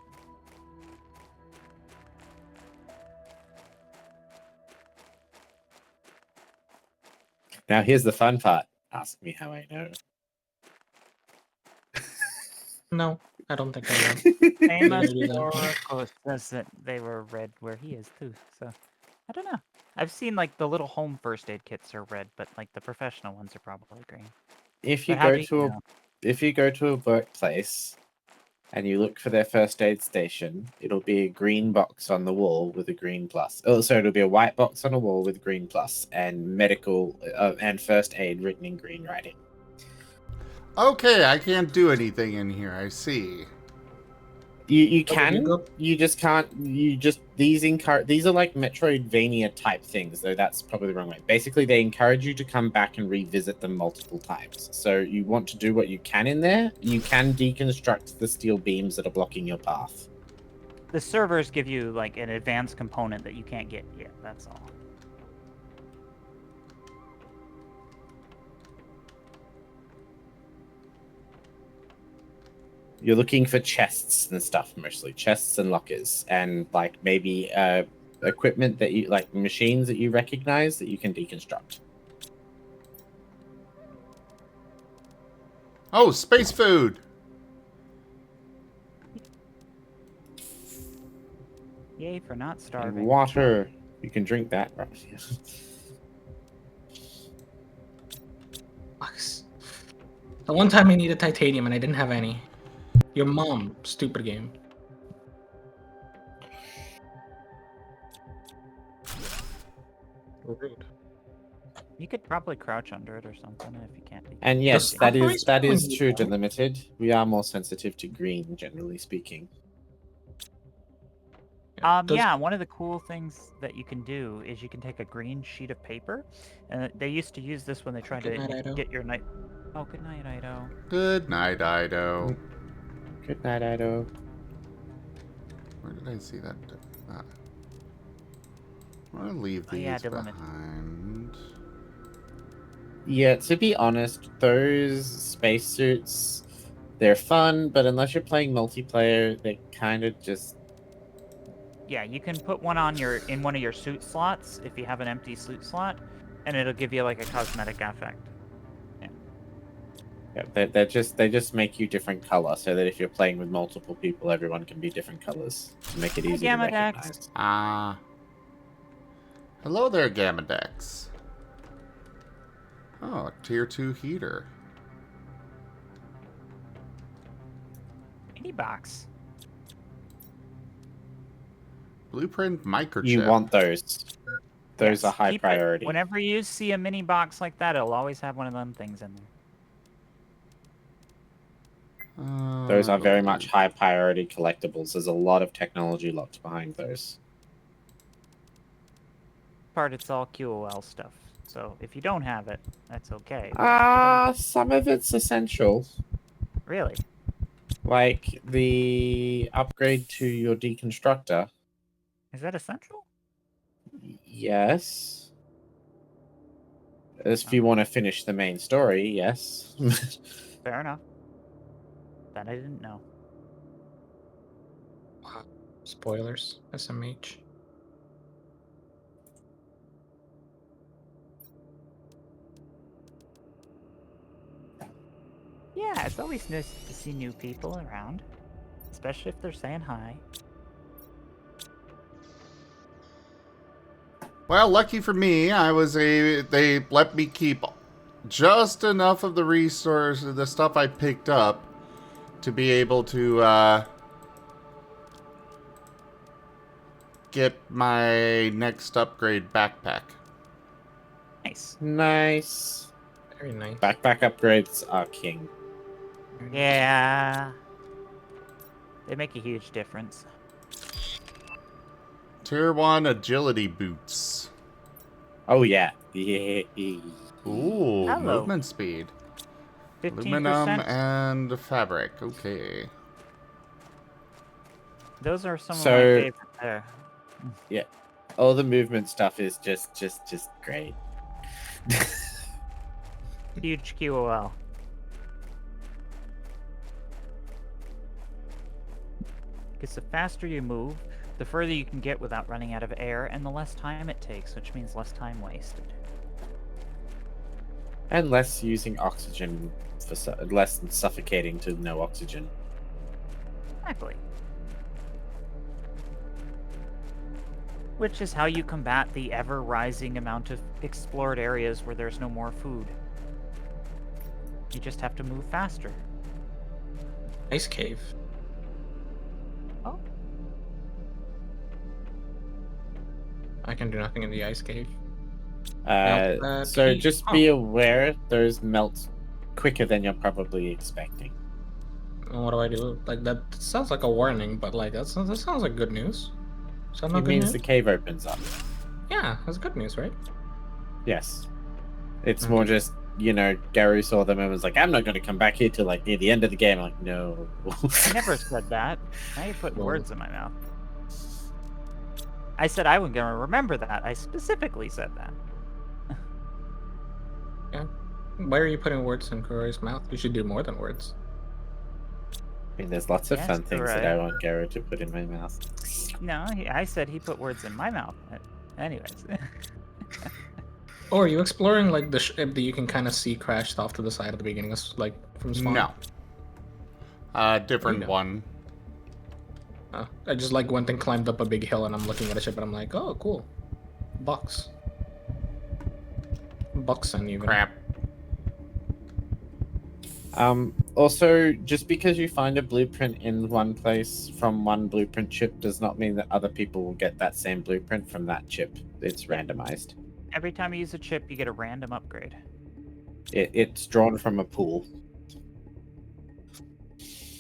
Now here's the fun part. Ask me how I know. No, I don't think I will. Famous do that. Oracle says that they were red where he is too. So I don't know. I've seen like the little home first aid kits are red, but like the professional ones are probably green. If you But how go do you to know? if you go to a workplace and you look for their first aid station, it'll be a green box on the wall with a green plus. Oh, so it'll be a white box on a wall with a green plus and medical and first aid written in green writing. Okay, I can't do anything in here, I see. You Oh, can, go- you just can't. These are like Metroidvania type things, though that's probably the wrong way. Basically, they encourage you to come back and revisit them multiple times. So you want to do what you can in there. You can deconstruct the steel beams that are blocking your path. The servers give you like an advanced component that you can't get yet. That's all. You're looking for chests and stuff, mostly chests and lockers, and like maybe equipment that you like, machines that you recognize that you can deconstruct. Oh, space food! Yay for not And starving. water, you can drink that. Right? Fucks. The one time I needed titanium and I didn't have any. Your mom, stupid game. Rude. You could probably crouch under it or something if you can't. And yes, Just that stop is wasting true, money, though. Delimited. We are more sensitive to green, generally speaking. Does- Yeah, one of the cool things that you can do is you can take a green sheet of paper, and they used to use this when they tried Good to night, Ido. get your night. Oh, good night, Ido. Good night, Ido. Good night, Ido. Where did I see that? Ah. I'm gonna leave Oh, these yeah, Delimited. behind. Yeah, to be honest, those spacesuits, they're fun, but unless you're playing multiplayer, they kind of just... Yeah, you can put one on in one of your suit slots if you have an empty suit slot, and it'll give you like a cosmetic effect. Yeah, they just make you different color so that if you're playing with multiple people, everyone can be different colors to make it Hi, easy to Gamma Dex. recognize. Ah. Hello there, Gamma Dex. Oh, a tier 2 heater. Mini box. Blueprint microchip. You want those. Those Yes, are high keep it- priority. Whenever you see a mini box like that, it'll always have one of them things in there. Those are very much high priority collectibles. There's a lot of technology locked behind those. Part it's all QOL stuff. So if you don't have it, that's okay. Some of it's essential. Really? Like the upgrade to your deconstructor. Is that essential? Yes. If you want to finish the main story, yes. Fair enough. That I didn't know. Spoilers. SMH. Yeah, it's always nice to see new people around. Especially if they're saying hi. Well, lucky for me, they let me keep just enough of the resources, the stuff I picked up, to be able to get my next upgrade backpack. Nice. Nice. Very nice. Backpack upgrades are king. Yeah. They make a huge difference. Tier 1 agility boots. Oh yeah. Yeah. Ooh, Hello. movement speed. 15%. Aluminum and fabric. Okay. Those are some of So- my favorite there. Yeah. All the movement stuff is just great. Huge QOL. Because the faster you move, the further you can get without running out of air, and the less time it takes, which means less time wasted. And less using oxygen less than suffocating to no oxygen. Exactly. Which is how you combat the ever-rising amount of explored areas where there's no more food. You just have to move faster. Ice cave. Oh. I can do nothing in the ice cave. So key. just be aware those melt quicker than you're probably expecting. What do I do? Like that sounds like a warning, but like that sounds like good news. Is that not It good means news? the cave opens up. Yeah, that's good news, right? Yes. It's more just, Gary saw them and was like, I'm not going to come back here till like near the end of the game. I'm like, no. I never said that. Now you're putting Well- words in my mouth. I said I was gonna remember that. I specifically said that. Why are you putting words in Kuroi's mouth? You should do more than words. I mean, there's lots of Yes, fun things that I right. want Gary to put in my mouth. No, I said he put words in my mouth. Anyways. Or are you exploring like the ship that you can kind of see crashed off to the side at the beginning, like from spawn? No. Different No. one. I just like went and climbed up a big hill and I'm looking at a ship and I'm like, oh, cool. Bucks. Buxen even. Crap. Also, just because you find a blueprint in one place from one blueprint chip does not mean that other people will get that same blueprint from that chip. It's randomized. Every time you use a chip, you get a random upgrade. It's drawn from a pool.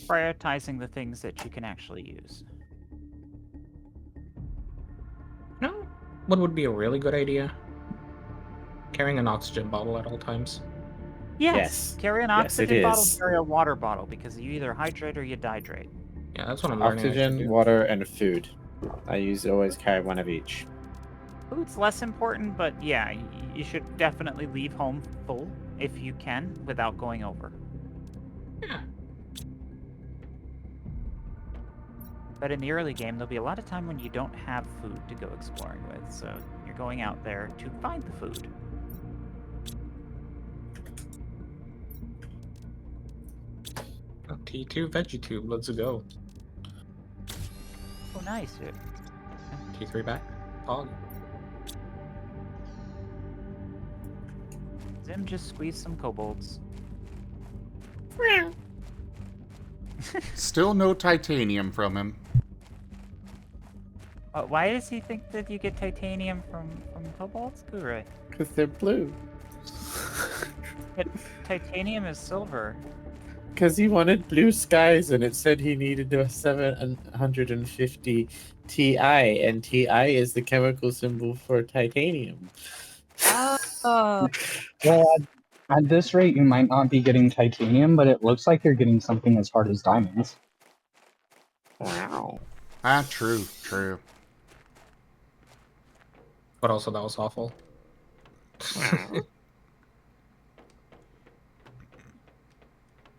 Prioritizing the things that you can actually use. No. What would be a really good idea? Carrying an oxygen bottle at all times. Yes. Carry an Yes, it oxygen bottle, is. carry a water bottle, because you either hydrate or you dehydrate. Yeah, that's what I'm learning. I should Oxygen, do. water, and food. I always carry one of each. Food's less important, but yeah, you should definitely leave home full if you can without going over. Yeah. But in the early game, there'll be a lot of time when you don't have food to go exploring with, so you're going out there to find the food. T2 VeggieTube, let's go. Oh, nice. T3 back. Pog. Zim just squeezed some kobolds. Still no titanium from him. Why does he think that you get titanium from kobolds? Gure. Because they're blue. But titanium is silver. Because he wanted blue skies, and it said he needed a 750 Ti, and Ti is the chemical symbol for titanium. Oh. Well, at this rate, you might not be getting titanium, but it looks like you're getting something as hard as diamonds. Wow. Ah, true, true. But also, that was awful.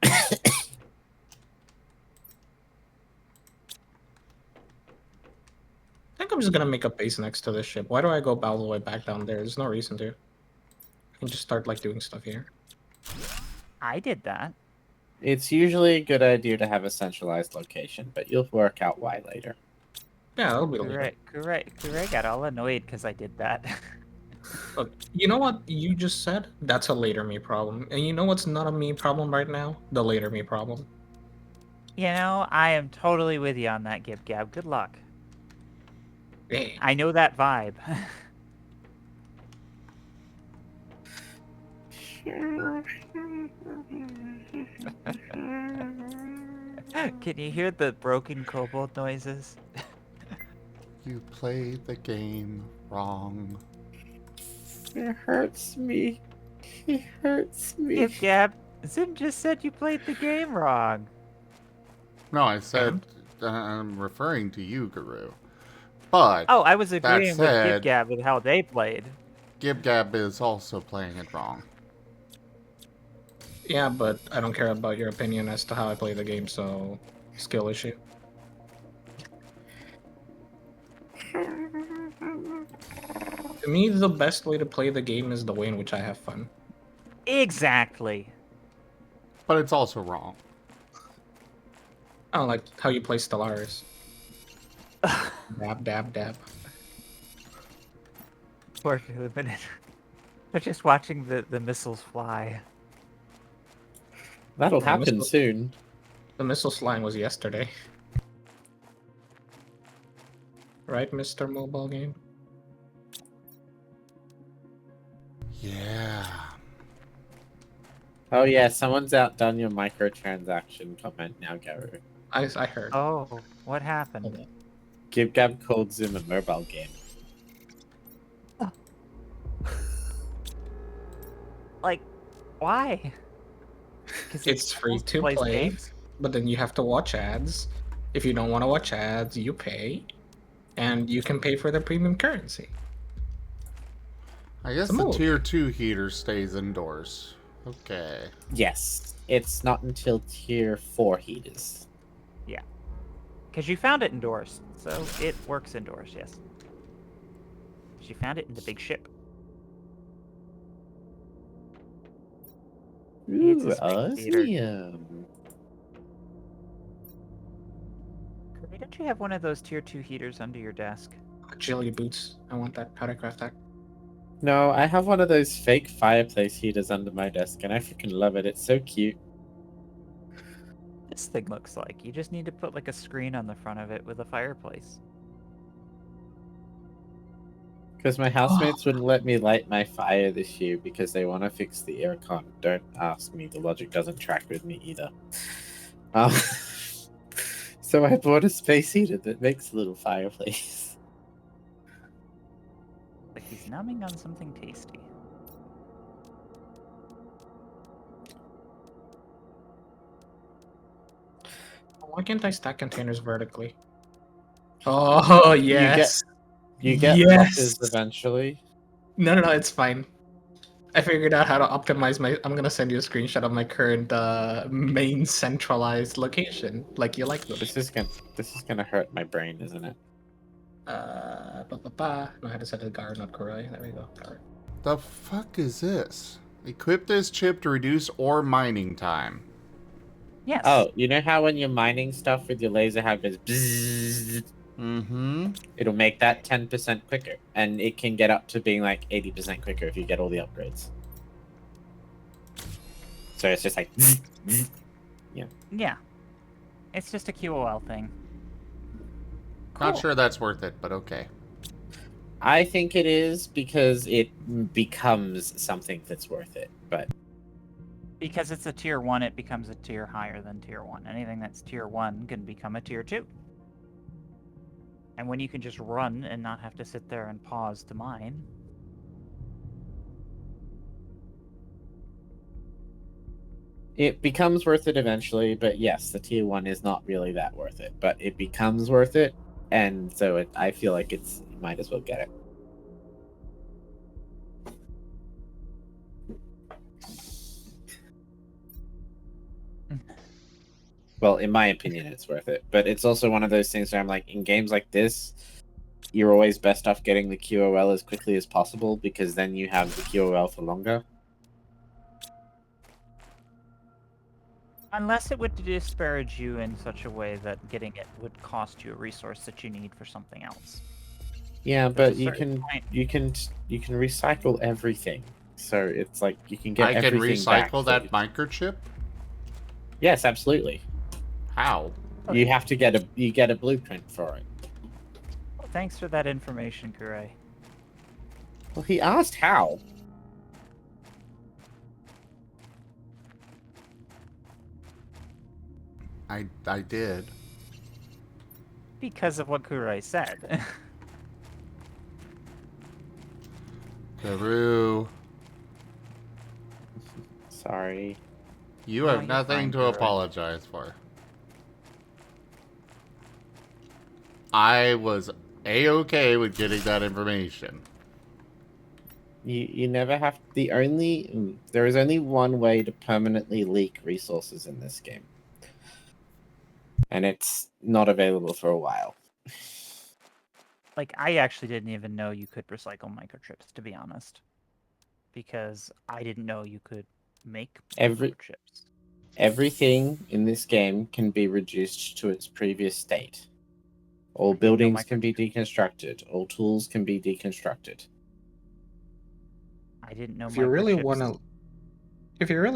I think I'm just gonna make a base next to this ship. Why do I go all the way back down there? There's no reason to. I can just start like doing stuff here. I did that. It's usually a good idea to have a centralized location, but you'll work out why later. Yeah, that'll be later. Kure got all annoyed because I did that. Look, you know what you just said? That's a later me problem. And you know what's not a me problem right now? The later me problem. You know, I am totally with you on that, Gib Gab. Good luck. Hey. I know that vibe. Can you hear the broken kobold noises? You played the game wrong. It hurts me. It hurts me. Gib Gab, Zim just said you played the game wrong. No, I said I'm referring to you, Guru. But Oh, I was agreeing with said- Gib Gab with how they played. Gib Gab is also playing it wrong. Yeah, but I don't care about your opinion as to how I play the game, so skill issue. To me, the best way to play the game is the way in which I have fun. Exactly. But it's also wrong. I don't like how you play Stellaris. Dab, dab, dab. For a minute. They're just watching the missiles fly. That'll The happen missile- soon. The missile flying was yesterday. Right, Mr. Mobile Game? Yeah. Oh yeah, someone's outdone your microtransaction comment now, Garu. I heard. Oh, what happened? GibGab called Zoom a mobile game. Like, why? 'Cause It's free to plays play, games? but then you have to watch ads. If you don't want to watch ads, you pay. And you can pay for the premium currency. I guess It's a the move. tier 2 heater stays indoors. Okay. Yes, it's not until tier 4 heaters. Because you found it indoors, so it works indoors, yes. She found it in the big ship. It's Ooh, a space heater. awesome. Kirby, don't you have one of those tier 2 heaters under your desk? Agility boots. I want that. How do I craft that? No, I have one of those fake fireplace heaters under my desk, and I freaking love it. It's so cute. This thing looks like. You just need to put like a screen on the front of it with a fireplace. Because my housemates wouldn't let me light my fire this year because they want to fix the aircon. Don't ask me. The logic doesn't track with me either. So I bought a space heater that makes a little fireplace. Like he's numbing on something tasty. Why can't I stack containers vertically? Oh, yes. You get Yes. boxes eventually. No, it's fine. I figured out how to optimize my. I'm gonna send you a screenshot of my current main centralized location. Like you like those. This is gonna hurt my brain, isn't it? No, I had to set a guard, not Kurai. There we go. Guard. The fuck is this? Equip this chip to reduce ore mining time. Yes. Oh, you know how when you're mining stuff with your laser, how it goes bzzz? Mm-hmm. It'll make that 10% quicker, and it can get up to being like 80% quicker if you get all the upgrades. So it's just like zzz, zzz. Yeah. It's just a QOL thing. Not Cool. sure that's worth it, but okay. I think it is because it becomes something that's worth it. But Because it's a tier 1, it becomes a tier higher than tier 1. Anything that's tier 1 can become a tier 2. And when you can just run and not have to sit there and pause to mine. it becomes worth it eventually. But yes, the tier 1 is not really that worth it. But it becomes worth it, and so I feel like you might as well get it. Well, in my opinion, it's worth it. But it's also one of those things where I'm like, in games like this, you're always best off getting the QOL as quickly as possible, because then you have the QOL for longer. Unless it would disparage you in such a way that getting it would cost you a resource that you need for something else. Yeah, There's but a you certain can point- recycle everything. So it's like you can get I can everything back. recycle that microchip? Yes, absolutely. How? You have to get a blueprint for it. Well, thanks for that information, Kurai. Well, he asked how. I did. Because of what Kurai said. Peru. Sorry. You No, have you're nothing fine, to Peru. apologize for. I was A-okay with getting that information. You never have there is only one way to permanently leak resources in this game. And it's not available for a while. Like, I actually didn't even know you could recycle microchips, to be honest. Because I didn't know you could make microchips. Everything in this game can be reduced to its previous state. All I didn't know buildings can be deconstructed. All tools can be deconstructed. I didn't know If you really microchips-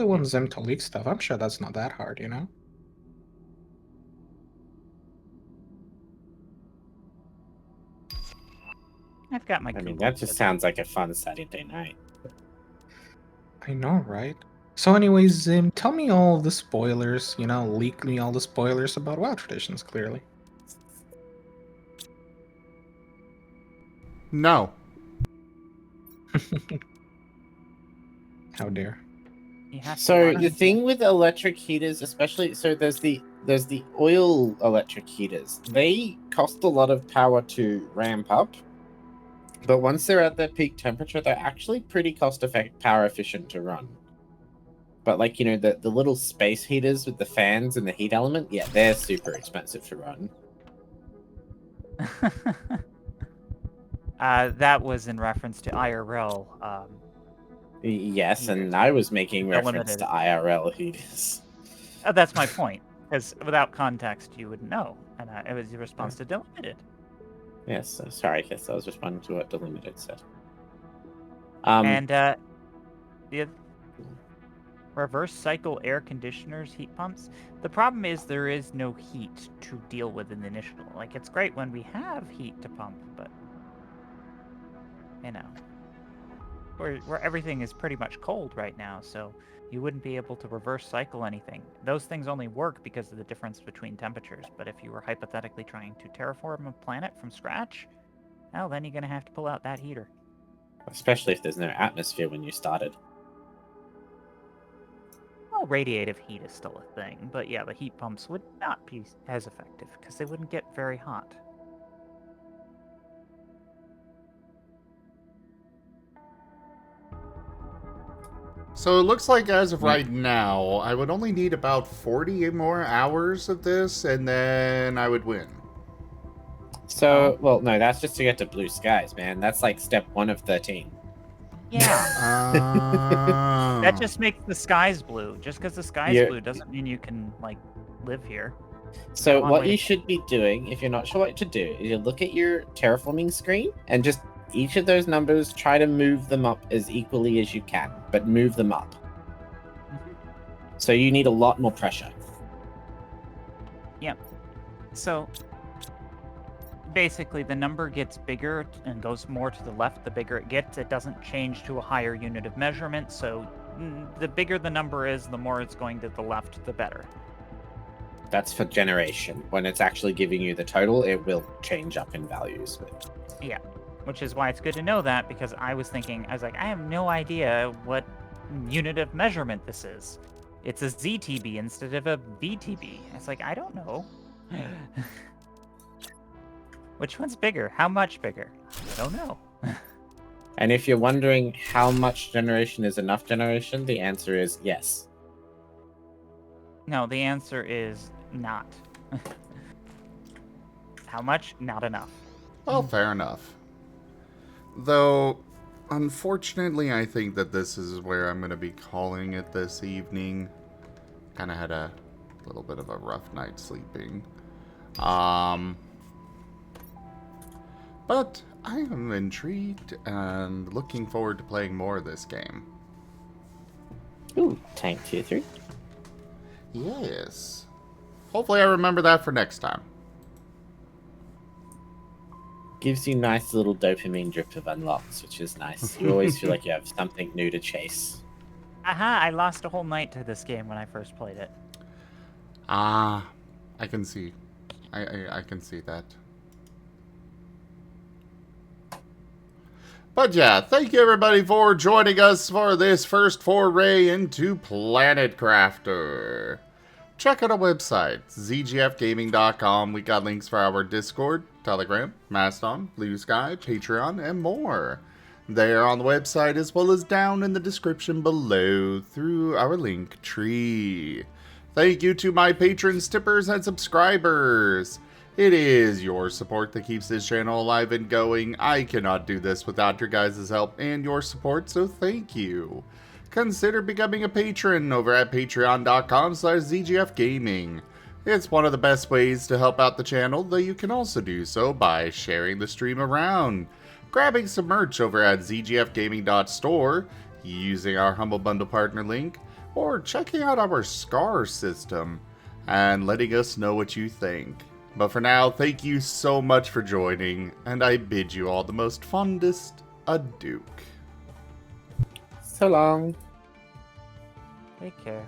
want Zim to leak stuff, I'm sure that's not that hard, you know? I've got my I mean, Google that just search. sounds like a fun Saturday night. I know, right? So anyways, Zim, tell me all the spoilers, you know, leak me all the spoilers about WoW Traditions, clearly. No. How dare. You have to So learn the to- thing with electric heaters, especially, there's the oil electric heaters. They cost a lot of power to ramp up, but once they're at their peak temperature, they're actually pretty power efficient to run. But like, you know, the little space heaters with the fans and the heat element, yeah, they're super expensive to run. that was in reference to IRL. Yes, and Heaters. I was making They're reference limited. to IRL heaters. That's my point. Because without context, you wouldn't know. And it was your response to delimited. Yes, so sorry, I guess I was responding to what Delimited said. And the reverse cycle air conditioners, heat pumps. The problem is there is no heat to deal with in the initial. Like, it's great when we have heat to pump, but you know, where everything is pretty much cold right now, so you wouldn't be able to reverse cycle anything. Those things only work because of the difference between temperatures. But if you were hypothetically trying to terraform a planet from scratch, well, then you're going to have to pull out that heater. Especially if there's no atmosphere when you started. Well, radiative heat is still a thing, but yeah, the heat pumps would not be as effective because they wouldn't get very hot. So it looks like as of right now, I would only need about 40 more hours of this, and then I would win. So, well, no, that's just to get to blue skies, man. That's like step 1 of 13. Yeah. That Oh. just makes the skies blue. Just because the sky's Yeah. blue doesn't mean you can, like, live here. So Come on, what wait. you should be doing, if you're not sure what to do, is you look at your terraforming screen and just each of those numbers, try to move them up as equally as you can, but move them up. So you need a lot more pressure. Yep. So basically, the number gets bigger and goes more to the left the bigger it gets. It doesn't change to a higher unit of measurement, so the bigger the number is, the more it's going to the left, the better. That's for generation. When it's actually giving you the total, it will change up in values. But Yeah, which is why it's good to know that, because I was like, I have no idea what unit of measurement this is. It's a ZTB instead of a VTB. It's like, I don't know. Which one's bigger? How much bigger? I don't know. and if you're wondering how much generation is enough generation, the answer is yes. No, the answer is not. How much? Not enough. Well, fair enough. Though, unfortunately, I think that this is where I'm going to be calling it this evening. Kind of had a little bit of a rough night sleeping. But I am intrigued and looking forward to playing more of this game. Ooh, tank tier 3. Yes. Hopefully I remember that for next time. Gives you nice little dopamine drip of unlocks, which is nice. You always feel like you have something new to chase. Aha, I lost a whole night to this game when I first played it. Ah, I can see. I can see that. But yeah, thank you everybody for joining us for this first foray into Planet Crafter. Check out our website, zgfgaming.com. We got links for our Discord, Telegram, Mastodon, Blue Sky, Patreon, and more. They are on the website as well as down in the description below through our link tree. Thank you to my patrons, tippers, and subscribers. It is your support that keeps this channel alive and going. I cannot do this without your guys' help and your support, so thank you. Consider becoming a patron over at patreon.com/zgfgaming. It's one of the best ways to help out the channel, though you can also do so by sharing the stream around, grabbing some merch over at zgfgaming.store, using our Humble Bundle partner link, or checking out our SCAR system, and letting us know what you think. But for now, thank you so much for joining, and I bid you all the most fondest adieu. So long. Take care.